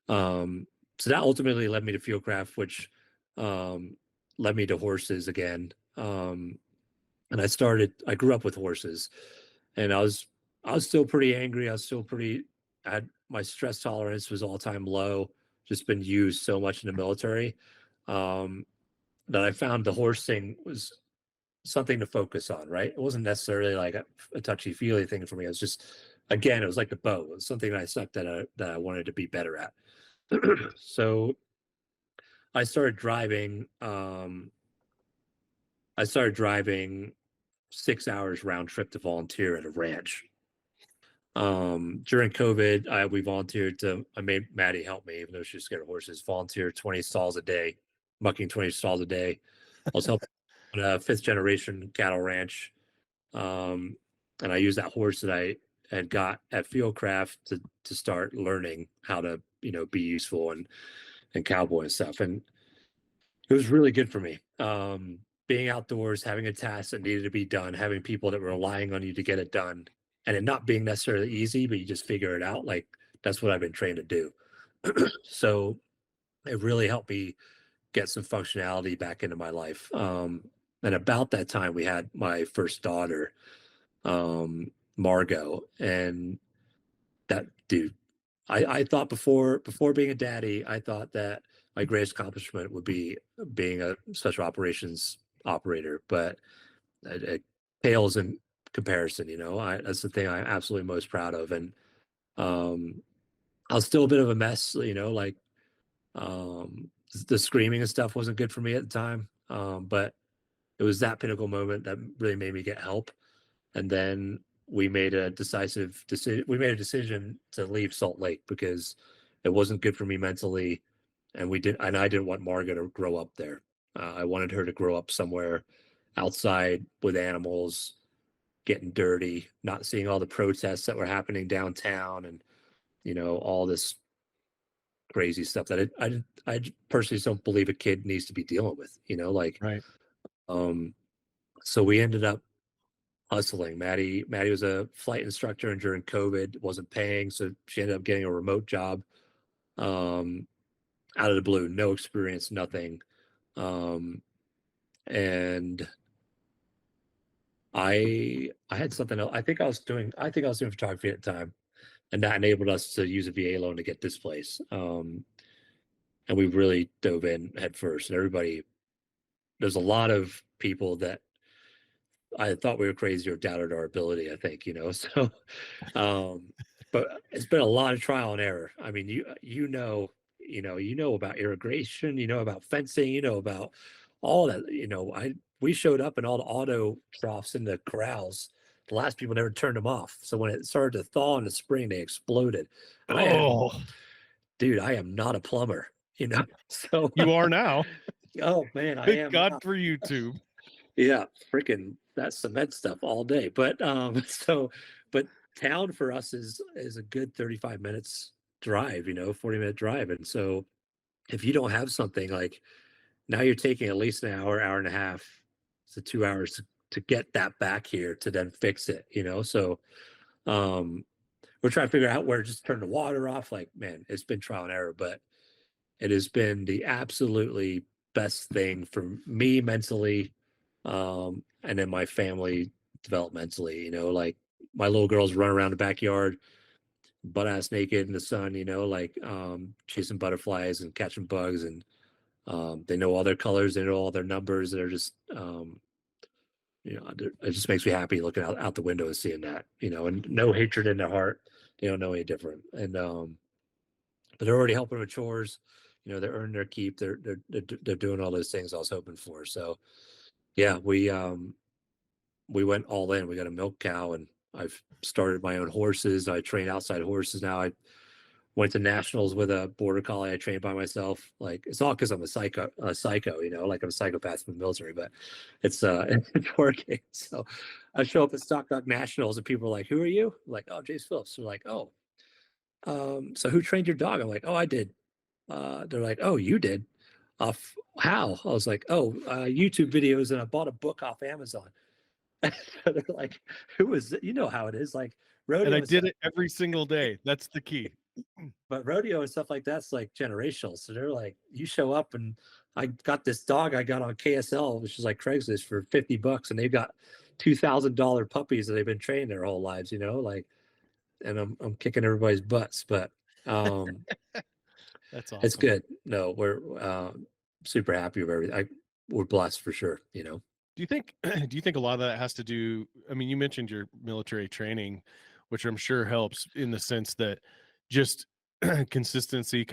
C: So that ultimately led me to fieldcraft, which led me to horses again. And I grew up with horses, and I was still pretty angry. My stress tolerance was all time low, just been used so much in the military. Um, that I found the horse thing was something to focus on, right? It wasn't necessarily like a touchy-feely thing for me. It was just, again, it was like the bow. It was something that I sucked that I wanted to be better at. So I started driving. I started driving 6 hours round trip to volunteer at a ranch. During COVID, we volunteered I made Maddie help me, even though she was scared of horses, volunteer 20 stalls a day, mucking 20 stalls a day. I was helping on a 5th generation cattle ranch. And I used that horse that I had got at Fieldcraft to start learning how to, be useful and cowboy and stuff. And it was really good for me. Being outdoors, having a task that needed to be done, having people that were relying on you to get it done, and it not being necessarily easy, but you just figure it out. Like, that's what I've been trained to do. So it really helped me get some functionality back into my life. And about that time, we had my first daughter, Margot, and that dude. I thought before being a daddy, I thought that my greatest accomplishment would be being a special operations operator, but it pales in comparison. That's the thing I'm absolutely most proud of. And I was still a bit of a mess, like the screaming and stuff wasn't good for me at the time. But it was that pinnacle moment that really made me get help. And then we made a decision. We made a decision to leave Salt Lake because it wasn't good for me mentally, and I didn't want Margaret to grow up there. I wanted her to grow up somewhere outside with animals, getting dirty, not seeing all the protests that were happening downtown, and all this crazy stuff that I personally don't believe a kid needs to be dealing with.
B: Right.
C: So we ended up hustling. Maddie was a flight instructor, and during COVID wasn't paying, so she ended up getting a remote job. Out of the blue, no experience, nothing. And I had something else. I think I was doing photography at the time, and that enabled us to use a VA loan to get this place. And we really dove in head first. And there's a lot of people that I thought we were crazy or doubted our ability, I think, so, but it's been a lot of trial and error. I mean, you know about irrigation, about fencing, about all that, we showed up in all the auto troughs in the corrals. The last people never turned them off. So when it started to thaw in the spring, they exploded. And dude, I am not a plumber, so
B: You are now.
C: oh man, I
B: Thank
C: am
B: God
C: not.
B: for YouTube.
C: Yeah, freaking that cement stuff all day. But but town for us is a good 35 minutes drive, 40-minute drive. And so if you don't have something, like, now you're taking at least an hour and a half to 2 hours to get that back here to then fix it, So we're trying to figure out where to just turn the water off. Like, man, it's been trial and error, but it has been the absolutely best thing for me mentally, and then my family developmentally. Like, my little girls run around the backyard butt ass naked in the sun, like chasing butterflies and catching bugs, and they know all their colors, they know all their numbers. They're just it just makes me happy looking out the window and seeing that, and no hatred in their heart. They don't know any different. And but they're already helping with chores. They're earning their keep. They're doing all those things I was hoping for. So yeah, we went all in. We got a milk cow, and I've started my own horses. I train outside horses now. I went to nationals with a border collie I trained by myself. Like, it's all because I'm a psycho, like I'm a psychopath from the military, but it's it's working. So I show up at Stock Dog Nationals, and people are like, "Who are you?" I'm like, "Oh, James Phillips." They're like, "Oh, so who trained your dog?" I'm like, "Oh, I did." They're like, "Oh, you did?" Off how? I was like, oh, YouTube videos, and I bought a book off Amazon. They're like, who is it? You know how it is. Like rodeo
B: And I
C: and
B: did
C: stuff,
B: it every single day. That's the key.
C: but rodeo and stuff like that's like generational. So they're like, you show up and I got this dog I got on KSL, which is like Craigslist, for $50, and they've got $2,000 puppies that they've been trained their whole lives, like, and I'm kicking everybody's butts, but um
B: That's awesome.
C: it's good. No, we're super happy with everything. We're blessed for sure,
B: Do you think a lot of that has to do, I mean, you mentioned your military training, which I'm sure helps in the sense that just consistency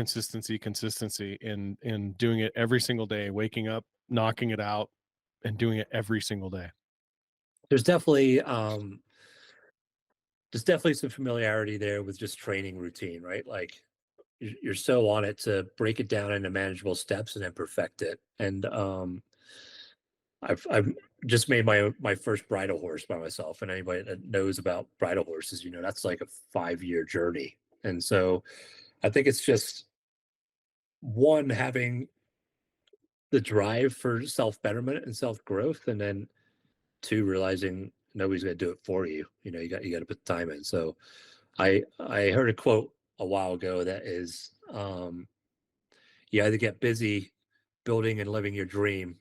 B: and doing it every single day, waking up, knocking it out, and doing it every single day.
C: There's definitely some familiarity there with just training routine, right? Like you're so on it to break it down into manageable steps and then perfect it. And I've just made my first bridle horse by myself, and anybody that knows about bridle horses, that's like a 5-year journey. And so I think it's just one, having the drive for self-betterment and self-growth, and then two, realizing nobody's going to do it for you. You got to put the time in. So I heard a quote a while ago that is, you either get busy building and living your dream,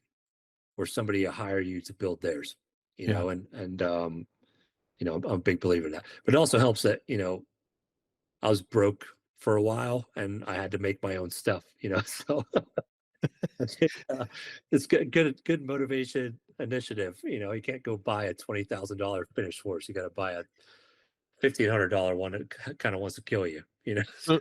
C: or somebody will hire you to build theirs. And I'm a big believer in that. But it also helps that I was broke for a while and I had to make my own stuff. So it's good motivation initiative. You can't go buy a $20,000 finished horse. You got to buy a $1,500 one that kind of wants to kill you.
B: So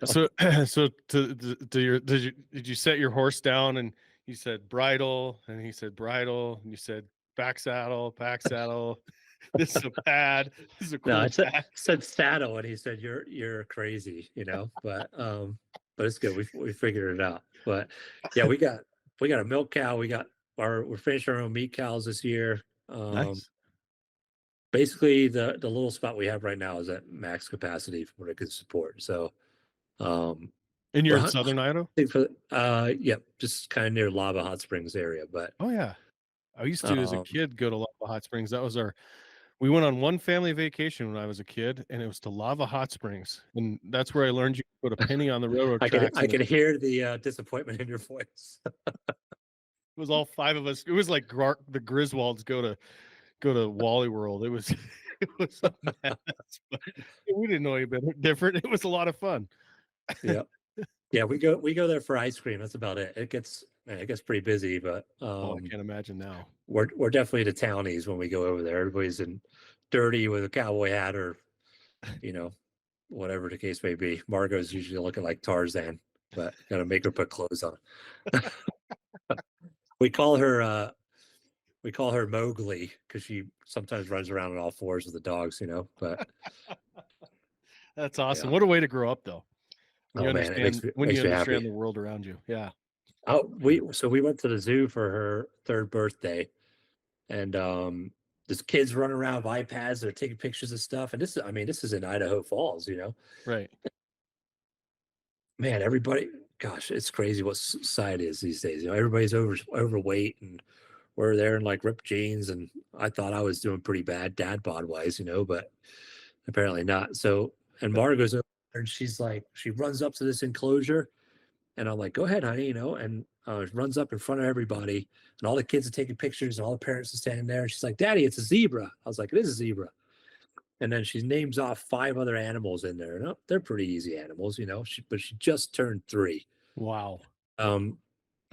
B: did you set your horse down and you said bridle, and he said bridle, and you said back saddle. This is a pad. This is a cool
C: No, I
B: pad.
C: said saddle, and he said you're crazy, but it's good. We figured it out. But yeah, we got a milk cow. We're finishing our own meat cows this year.
B: Nice.
C: Basically the little spot we have right now is at max capacity for what it can support. So
B: And you're in Southern Idaho?
C: Yep, just kind of near Lava Hot Springs area. But
B: oh yeah, I used to as a kid go to Lava Hot Springs. That was we went on one family vacation when I was a kid, and it was to Lava Hot Springs, and that's where I learned you could put a penny on the railroad tracks.
C: I could hear the disappointment in your voice.
B: It was all 5 of us. It was like the Griswolds go to Wally World. It was a mess. But we didn't know any better different. It was a lot of fun.
C: Yeah, we go there for ice cream. That's about it. It gets pretty busy, but
B: I can't imagine now.
C: We're definitely the townies when we go over there. Everybody's in dirty with a cowboy hat, or whatever the case may be. Margot's usually looking like Tarzan, but gotta make her put clothes on. We call her Mowgli because she sometimes runs around on all fours with the dogs, but
B: that's awesome. Yeah. What a way to grow up, though. When you understand the world around you. Yeah.
C: We went to the zoo for her 3rd birthday, and there's kids running around with iPads. They're taking pictures of stuff, and this is in Idaho Falls,
B: Right.
C: Man, everybody, gosh, it's crazy what society is these days. Everybody's overweight, and we're there in like ripped jeans, and I thought I was doing pretty bad dad bod wise, but apparently not. So, and Margot's over there, and she's like, she runs up to this enclosure, and I'm like, go ahead, honey, and runs up in front of everybody, and all the kids are taking pictures, and all the parents are standing there, and she's like, Daddy, it's a zebra. I was like, it is a zebra. And then she names off 5 other animals in there. And they're pretty easy animals, but she just turned 3.
B: Wow.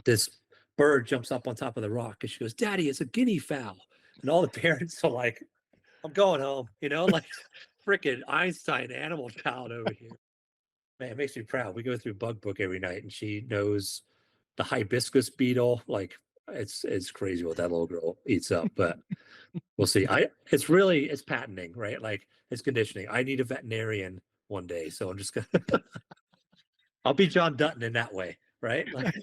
C: This bird jumps up on top of the rock, and she goes, Daddy, it's a guinea fowl. And all the parents are like, I'm going home, like freaking Einstein animal child over here. Man, it makes me proud. We go through Bug Book every night, and she knows the hibiscus beetle. Like it's crazy what that little girl eats up, but we'll see. It's patenting, right? Like it's conditioning. I need a veterinarian one day, so I'm just gonna I'll be John Dutton in that way, right? Like,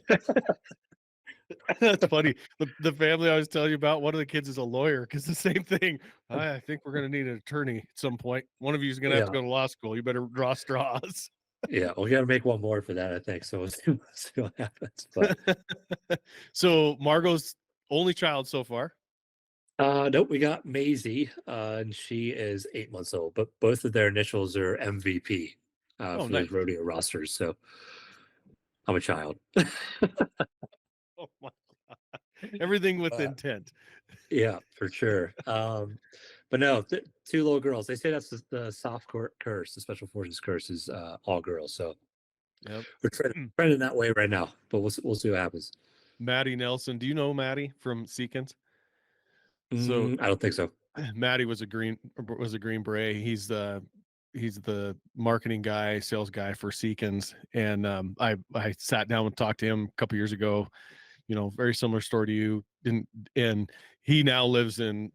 B: that's funny. The family I was telling you about, one of the kids is a lawyer, because the same thing. I think we're going to need an attorney at some point. One of you is going to have to go to law school. You better draw straws.
C: Yeah, we got to make one more for that, I think. So we'll see what happens. But
B: So Margot's only child so far.
C: nope, we got Maisie, and she is 8 months old. But both of their initials are MVP
B: Oh,
C: for
B: nice.
C: those rodeo rosters. So I'm a child.
B: Oh my God. Everything with
C: Uh,
B: intent.
C: yeah, for sure. But no, two little girls. They say that's the soft curse, the special forces curse is all girls. So
B: Yep.
C: we're trending that way right now. But we'll see what happens.
B: Maddie Nelson. Do you know Maddie from Seekins? So
C: I don't think so.
B: Maddie was a green beret. He's the marketing guy, sales guy for Seekins. And I sat down and talked to him a couple years ago. You know, very similar story to you. And he now lives in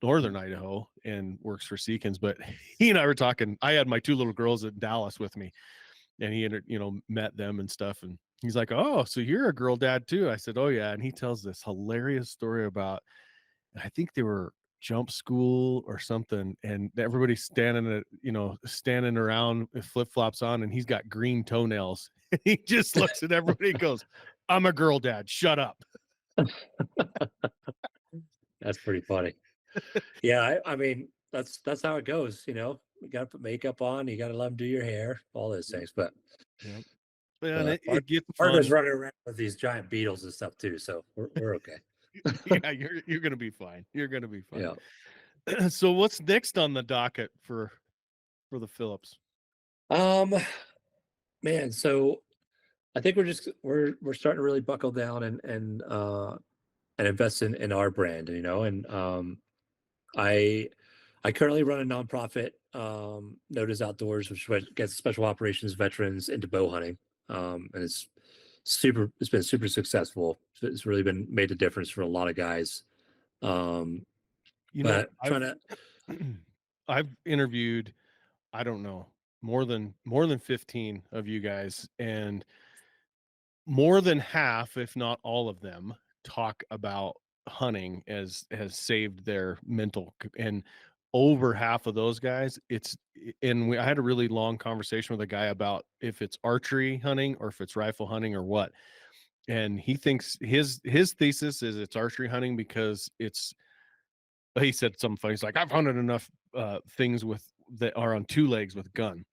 B: northern Idaho and works for Seekins. But he and I were talking. I had my two little girls at Dallas with me, and he met them and stuff. And he's like, "Oh, so you're a girl dad too?" I said, "Oh yeah." And he tells this hilarious story about, I think they were jump school or something, and everybody's standing around with flip-flops on, and he's got green toenails. He just looks at everybody and goes, "I'm a girl dad, shut up."
C: That's pretty funny. Yeah, I mean that's how it goes. You got to put makeup on. You got to let them do your hair, all those things. But
B: Yep. And it gets
C: Margo's
B: fun.
C: running around with these giant beetles and stuff too, so we're okay.
B: Yeah, you're gonna be fine. You're gonna be fine.
C: Yeah.
B: So what's next on the docket for the Phillips?
C: Man, so I think we're starting to really buckle down and invest in our brand, and I I currently run a nonprofit, Notice Outdoors, which gets special operations veterans into bow hunting. And it's been super successful. It's really been made a difference for a lot of guys. Um, but trying to,
B: I've interviewed, I don't know, more than 15 of you guys, and more than half, if not all of them, talk about hunting as has saved their and over half of those guys, I had a really long conversation with a guy about if it's archery hunting or if it's rifle hunting or what. And he thinks his thesis is it's archery hunting because he said something funny. He's like, I've hunted enough things that are on two legs with a gun.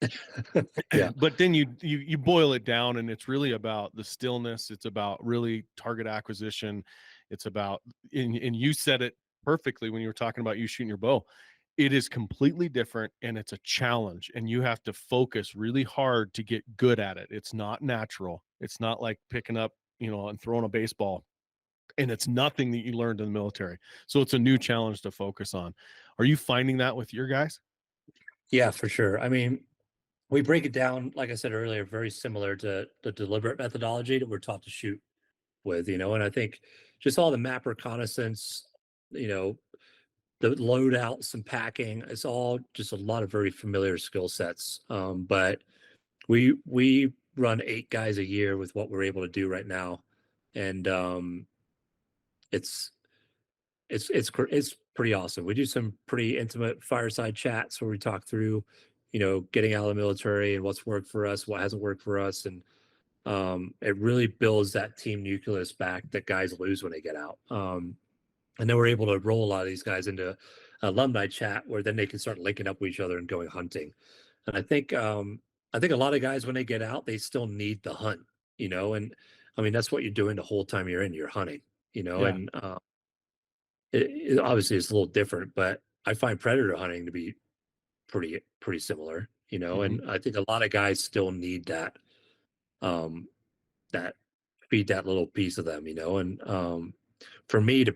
C: yeah,
B: But then you boil it down, and it's really about the stillness. It's about really target acquisition. It's about, and you said it perfectly when you were talking about you shooting your bow. It is completely different, and it's a challenge, and you have to focus really hard to get good at it. It's not natural. It's not like picking up, and throwing a baseball, and it's nothing that you learned in the military. So it's a new challenge to focus on. Are you finding that with your guys?
C: yeah, for sure. I mean, we break it down, like I said earlier, very similar to the deliberate methodology that we're taught to shoot with, and I think just all the map reconnaissance, you know, the loadouts and packing, it's all just a lot of very familiar skill sets. But we run 8 guys a year with what we're able to do right now, and it's it's pretty awesome. We do some pretty intimate fireside chats where we talk through, getting out of the military and what's worked for us, what hasn't worked for us, and it really builds that team nucleus back that guys lose when they get out. And then we're able to roll a lot of these guys into alumni chat where then they can start linking up with each other and going hunting. And I think a lot of guys when they get out, they still need the hunt, and I mean that's what you're doing the whole time you're hunting,
B: Yeah.
C: and obviously it's a little different, but I find predator hunting to be pretty similar,
B: Mhm.
C: and I think a lot of guys still need um that feed that little piece of them, and for me to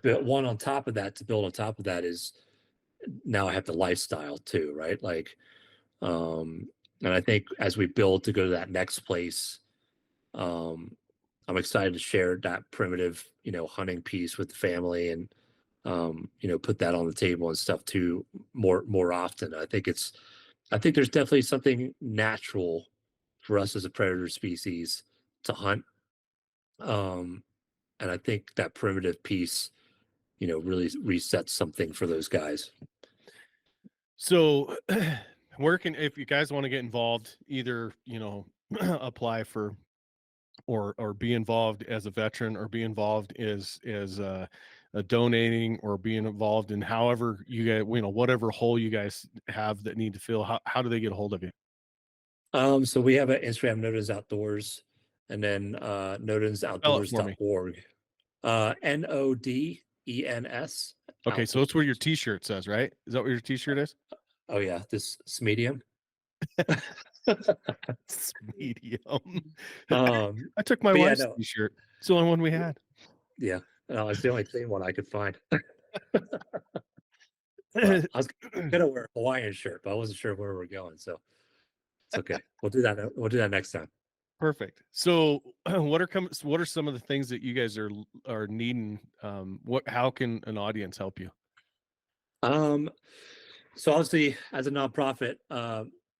C: build one on top of that, to build on top of that is now I have the lifestyle too, right? Like, um, and I think as we build to go to that next place, um, I'm excited to share that primitive, hunting piece with the family and, put that on the table and stuff too more often. I think there's definitely something natural for us as a predator species to hunt. Um, and I think that primitive piece, really resets something for those guys.
B: So Where can, if you guys want to get involved, either, apply for or be involved as a veteran, or be involved as donating, or being involved in however you guys, whatever hole you guys have that need to fill, how do they get a hold of you?
C: So we have an Instagram, Noden's Outdoors, and then
B: Spell it for me.
C: nodensoutdoors.org. NODENS
B: Okay, so it's where your
C: Outdoors.
B: t-shirt says, right? Is that what your t-shirt is?
C: Oh yeah, this is medium.
B: It's medium.
C: Um,
B: I took my
C: but yeah,
B: wife's
C: no,
B: t-shirt. It's the only one we had.
C: yeah, it's the only clean one I could find. But I was gonna wear a Hawaiian shirt, but I wasn't sure where we're going, so it's okay. We'll do that. We'll do that next time.
B: Perfect. So, what are some of the things that you guys are needing? How can an audience help you?
C: Um, so obviously, as a nonprofit,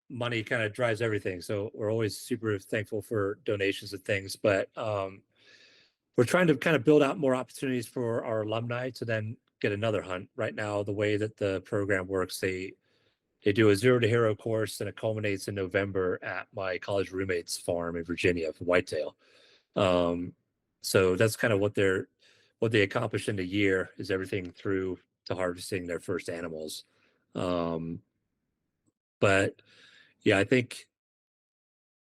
C: money kind of drives everything. So we're always super thankful for donations and things, but we're trying to kind of build out more opportunities for our alumni to then get another hunt. Right now, the way that the program works, they do a Zero to Hero course, and it culminates in November at my college roommate's farm in Virginia for whitetail. Um, so that's kind of what they accomplish in a year, is everything through to harvesting their first animals. Um, but yeah, I think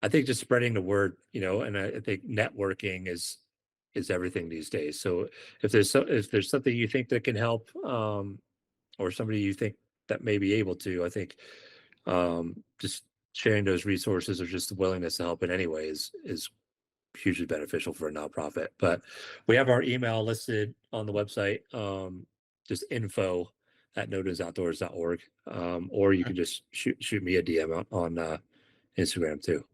C: just spreading the word, and I think networking is everything these days. So if there's something you think that can help, or somebody you think that may be able to, I think just sharing those resources, or just the willingness to help in any way is hugely beneficial for a nonprofit. But we have our email listed on the website, just info@nodensoutdoors.org, or you can just shoot me a DM on Instagram too.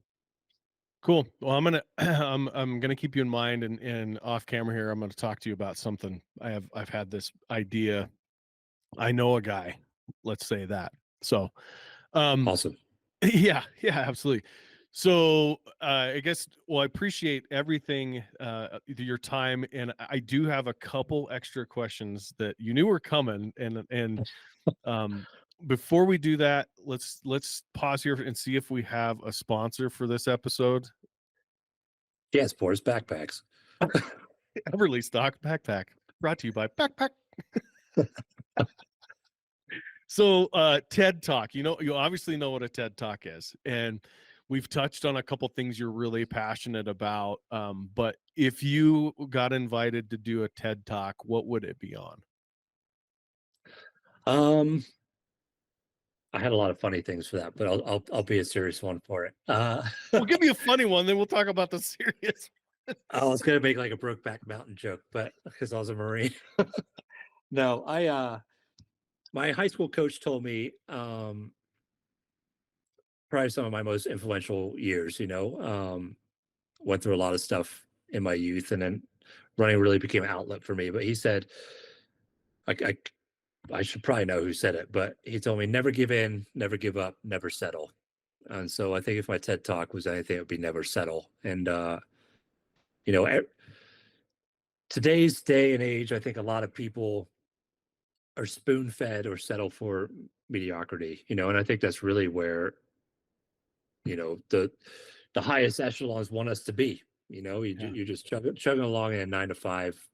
B: Cool. Well, I'm gonna I'm gonna keep you in mind, and off camera here, I'm gonna talk to you about something. I've had this idea. I know a guy. Let's say that. So, um,
C: Awesome.
B: yeah, absolutely. So, I guess, well, I appreciate everything, your time, and I do have a couple extra questions that you knew were coming, and before we do that, let's pause here and see if we have a sponsor for this episode.
C: Yes, Boris backpacks.
B: Everly Stock Backpack, brought to you by Backpack. So, TED Talk, you obviously know what a TED Talk is, and we've touched on a couple things you're really passionate about. But if you got invited to do a TED Talk, what would it be on?
C: Um, I had a lot of funny things for that, but I'll be a serious one for it.
B: Well, give me a funny one, then we'll talk about the serious.
C: I was gonna make like a Brokeback Mountain joke, but because I was a Marine. No, my high school coach told me, probably some of my most influential years, went through a lot of stuff in my youth, and then running really became an outlet for me. But he said, I I should probably know who said it, but he told me, never give in, never give up, never settle. And so I think if my TED Talk was anything, it would be never settle. And you know, e- today's day and age, I think a lot of people are spoon fed or settle for mediocrity, and I think that's really where, the highest echelons want us to be.
B: Yeah.
C: You're just chugging along in a 9 to 5,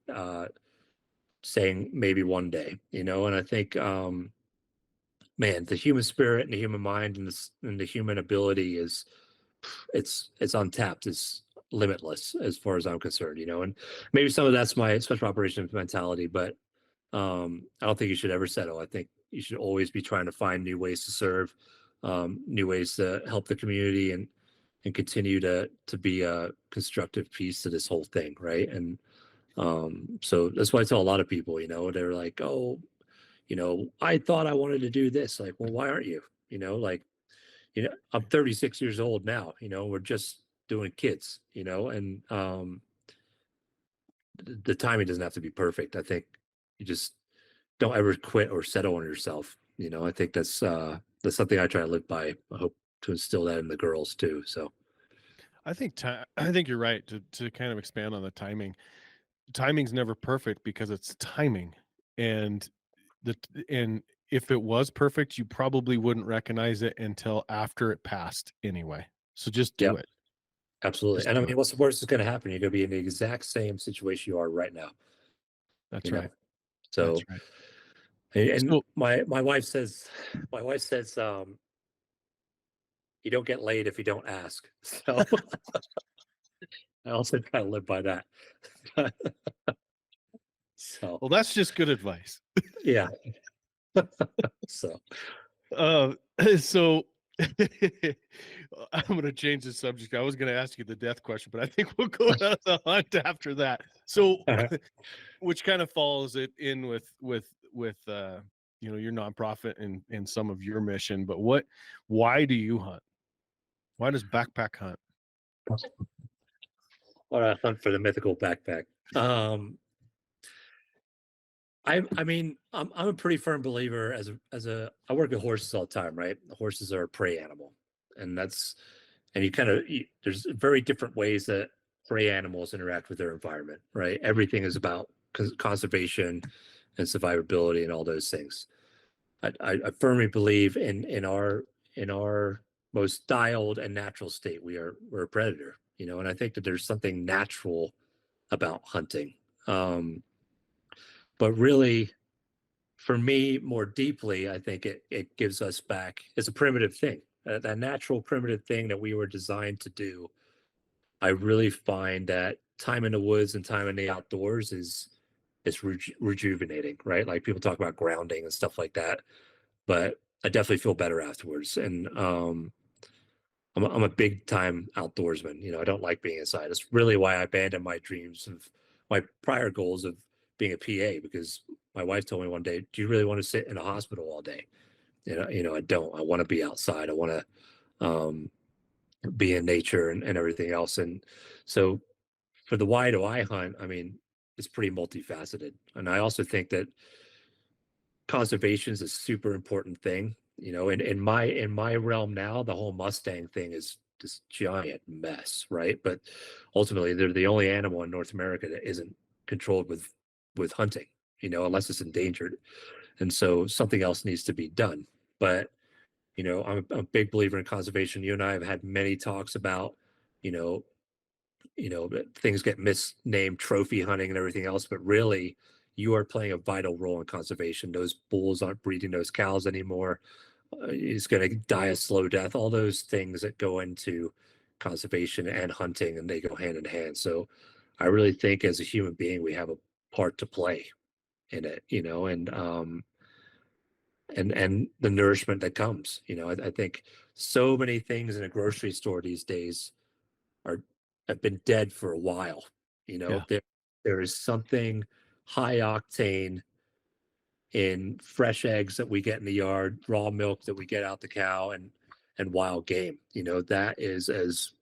C: saying maybe one day, and I think, man, the human spirit and the human mind and the human ability it's untapped, it's limitless as far as I'm concerned, and maybe some of that's my special operations mentality, but I don't think you should ever settle. I think you should always be trying to find new ways to serve, new ways to help the community, and continue to be a constructive piece to this whole thing, right? And so that's why I tell a lot of people, they're like, oh, I thought I wanted to do this. Like, well, why aren't you? Like, I'm 36 years old now. We're just doing kids. And the timing doesn't have to be perfect. I think you just don't ever quit or settle on yourself. I think that's something I try to live by. I hope to instill that in the girls too. So
B: I think you're right to kind of expand on the timing. Timing's never perfect because it's timing, and the and if it was perfect, you probably wouldn't recognize it until after it passed anyway. So just do
C: Yep,
B: it.
C: absolutely.
B: Just
C: And I
B: do
C: mean,
B: it.
C: what's the worst that's going to happen? You're going to be in the exact same situation you are right now,
B: That's
C: you know?
B: right. That's
C: So,
B: right.
C: and
B: So
C: my wife says, you don't get laid if you don't ask. So I also try to live by that. So,
B: well, that's just good advice.
C: yeah. So,
B: Uh, so I'm going to change the subject. I was going to ask you the death question, but I think we'll go to the hunt after that. So, which kind of follows it in with your nonprofit and some of your mission. But why do you hunt? Why does Backpack hunt?
C: or a hunt for the mythical backpack. I mean, I'm a pretty firm believer I work with horses all the time, right? Horses are a prey animal, and there's very different ways that prey animals interact with their environment, right? Everything is about conservation and survivability and all those things. I firmly believe in our most dialed and natural state, we're a predator, and I think that there's something natural about hunting. But really, for me, more deeply, I think it gives us back. It's a primitive thing, that natural primitive thing that we were designed to do. I really find that time in the woods and time in the outdoors is rejuvenating, right? Like people talk about grounding and stuff like that, but I definitely feel better afterwards. And I'm a big time outdoorsman. I don't like being inside. It's really why I abandoned my prior goals of being a PA, because my wife told me one day, "Do you really want to sit in a hospital all day?" I don't. I want to be outside. I want to be in nature and everything else. And so for the why do I hunt, I mean, it's pretty multifaceted. And I also think that conservation is a super important thing. In my realm now, the whole Mustang thing is this giant mess, right? But ultimately, they're the only animal in North America that isn't controlled with hunting, unless it's endangered. And so something else needs to be done. But I'm a big believer in conservation. You and I have had many talks about, you know, things get misnamed trophy hunting and everything else, but really you are playing a vital role in conservation. Those bulls aren't breeding those cows anymore. It's going to die a slow death. All those things that go into conservation and hunting, and they go hand in hand. So I really think as a human being, we have a part to play in it, and the nourishment that comes. I think so many things in a grocery store these days are have been dead for a while.
B: Yeah.
C: There is something high octane in fresh eggs that we get in the yard, raw milk that we get out the cow, and wild game. That is as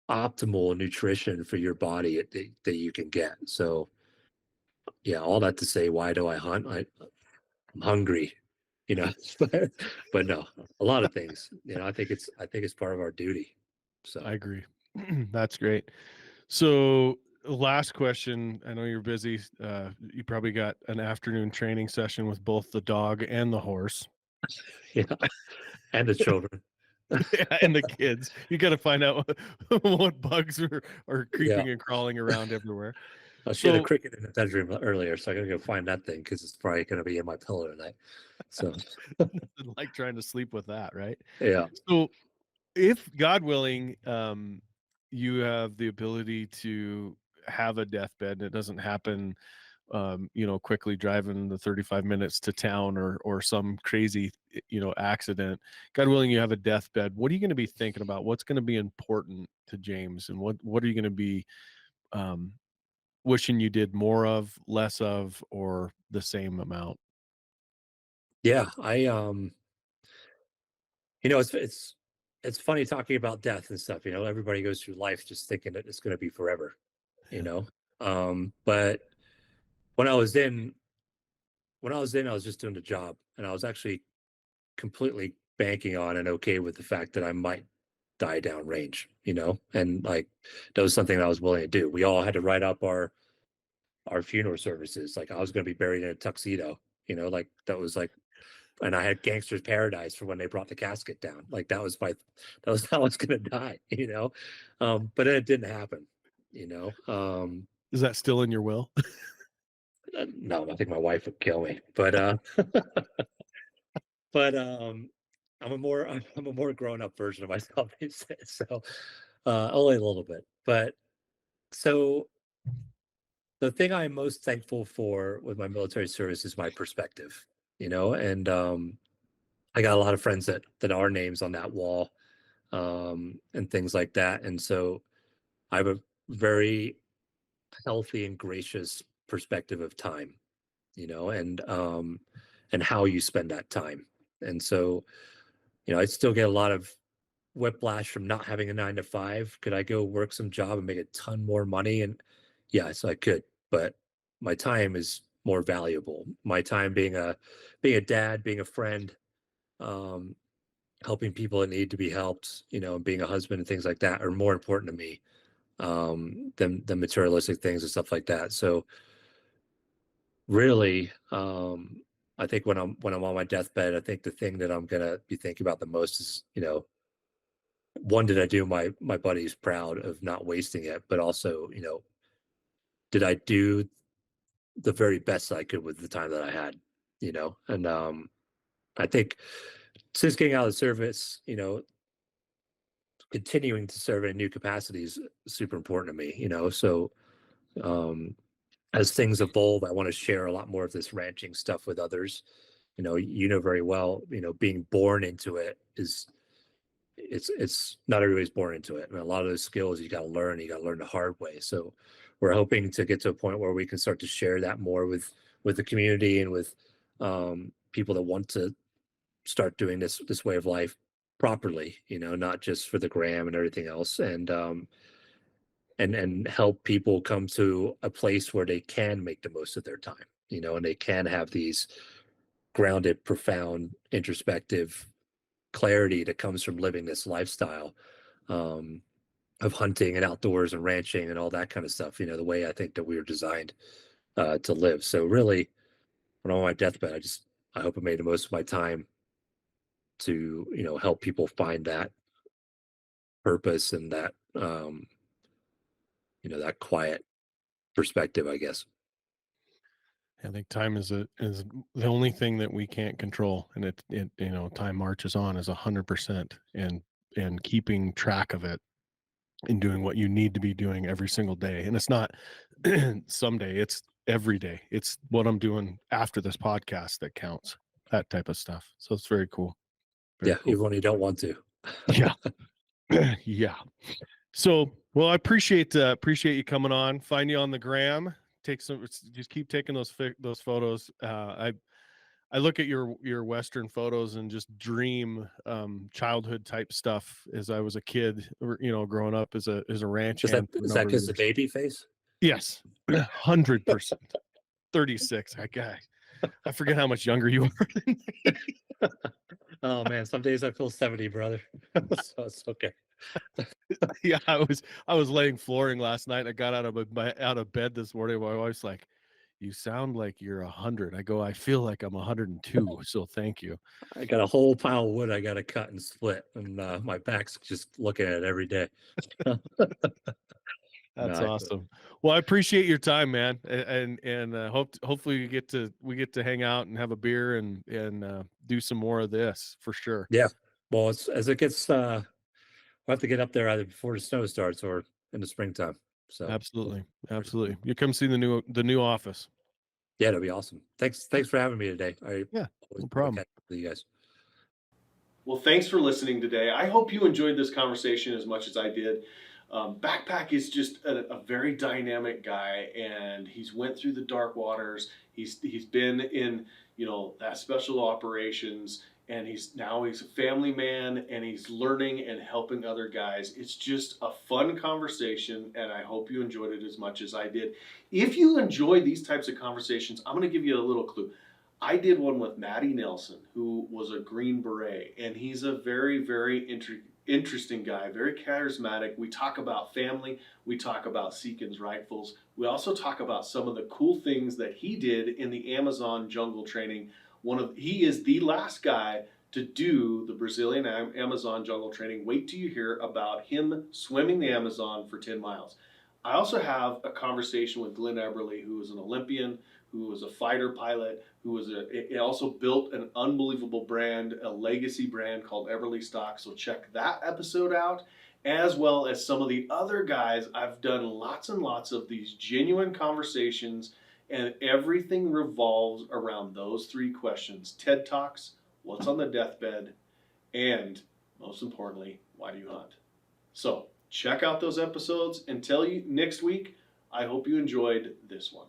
C: optimal nutrition for your body that you can get. So yeah, all that to say, why do I hunt? I'm hungry, but no, a lot of things. I think it's part of our duty. So
B: I agree. That's great. So last question. I know you're busy. You probably got an afternoon training session with both the dog and the horse.
C: yeah, and the children.
B: And the kids. You got to find out what bugs are
C: Yeah.
B: creeping and crawling around everywhere.
C: She had a
B: So
C: cricket in the bedroom earlier, so I gotta go find that thing because it's probably gonna be in my pillow tonight. So
B: like trying to sleep with that, right?
C: yeah.
B: So if God willing, you have the ability to have a deathbed and it doesn't happen, quickly driving the 35 minutes to town or some crazy, accident. God willing, you have a deathbed. What are you going to be thinking about? What's going to be important to James, and what are you going to be um, wishing you did more of, less of, or the same amount?
C: Yeah. It's funny talking about death and stuff. Everybody goes through life just thinking that it's gonna be forever, you know. But when I was in I was just doing the job, and I was actually completely banking on and okay with the fact that I might die downrange, and like that was something that I was willing to do. We all had to write up our funeral services. Like I was going to be buried in a tuxedo, like that was like, and I had Gangster's Paradise for when they brought the casket down. Like that was how I was going to die, but then it didn't happen,
B: Is that still in your will?
C: no, I think my wife would kill me, but, I'm a more grown up version of myself these days. So, only a little bit, but so the thing I'm most thankful for with my military service is my perspective, and I got a lot of friends that are names on that wall, and things like that. And so I have a very healthy and gracious perspective of time, and how you spend that time. And so, I still get a lot of whiplash from not having a 9 to 5. Could I go work some job and make a ton more money? And yes, I could, but my time is more valuable. My time being a dad, being a friend, um, helping people that need to be helped, and being a husband and things like that are more important to me, than materialistic things and stuff like that. So really, I think when I'm on my deathbed, I think the thing that I'm gonna be thinking about the most is, one, did I do my buddies proud of not wasting it, but also, did I do the very best I could with the time that I had, and I think since getting out of the service, continuing to serve in new capacities is super important to me, so um as things evolve, I want to share a lot more of this ranching stuff with others. Very well, being born into it is it's not everybody's born into it. And a lot of those skills you got to learn the hard way. So we're hoping to get to a point where we can start to share that more with the community and with people that want to start doing this way of life properly, not just for the gram and everything else. And help people come to a place where they can make the most of their time, and they can have these grounded, profound, introspective clarity that comes from living this lifestyle, of hunting and outdoors and ranching and all that kind of stuff, the way I think that we were designed to live. So really, when I'm on my deathbed, I hope I made the most of my time to, help people find that purpose and that, that quiet perspective, I guess.
B: I think time is the only thing that we can't control, and it time marches on is 100%, and keeping track of it and doing what you need to be doing every single day. And it's not someday, it's every day. It's what I'm doing after this podcast that counts. That type of stuff. So it's very cool. Very cool.
C: Even when you don't want to.
B: Yeah. Yeah. So, well, I appreciate you coming on. Find you on the gram. Just keep taking those photos. I look at your Western photos and just dream childhood type stuff as I was a kid, or growing up as a ranch hand.
C: Is that because the baby face?
B: Yes, 100%. 36. I forget how much younger you are than me.
C: Oh man, some days I feel 70, brother. So it's okay.
B: Yeah, I was laying flooring last night. I got out of bed this morning. My wife's like, "You sound like you're 100." I go, "I feel like I'm 102." So thank you.
C: I got a whole pile of wood I got to cut and split, and my back's just looking at it every day.
B: That's awesome. Well, I appreciate your time, man, and hopefully we get to hang out and have a beer and do some more of this for sure.
C: Yeah. Well, as it gets, we'll have to get up there either before the snow starts or in the springtime. So
B: absolutely. You come see the new office.
C: Yeah, that'd be awesome. Thanks for having me today.
B: No problem.
C: Catch up with you guys.
A: Well, thanks for listening today. I hope you enjoyed this conversation as much as I did. Backpack is just a very dynamic guy, and he's went through the dark waters. He's been in that special operations, and he's a family man, and he's learning and helping other guys. It's just a fun conversation, and I hope you enjoyed it as much as I did. If you enjoy these types of conversations, I'm going to give you a little clue. I did one with Matty Nelson, who was a Green Beret, and he's a very, very interesting guy, very charismatic. We talk about family. We talk about Seekins rifles. We also talk about some of the cool things that he did in the Amazon jungle training. He is the last guy to do the Brazilian Amazon jungle training. Wait till you hear about him swimming the Amazon for 10 miles. I also have a conversation with Glenn Eberly, who is an Olympian, who was a fighter pilot, he also built an unbelievable brand, a legacy brand called Eberly Stock. So check that episode out, as well as some of the other guys. I've done lots and lots of these genuine conversations, and everything revolves around those three questions: TED Talks, what's on the deathbed, and most importantly, why do you hunt? So check out those episodes. Until next week, I hope you enjoyed this one.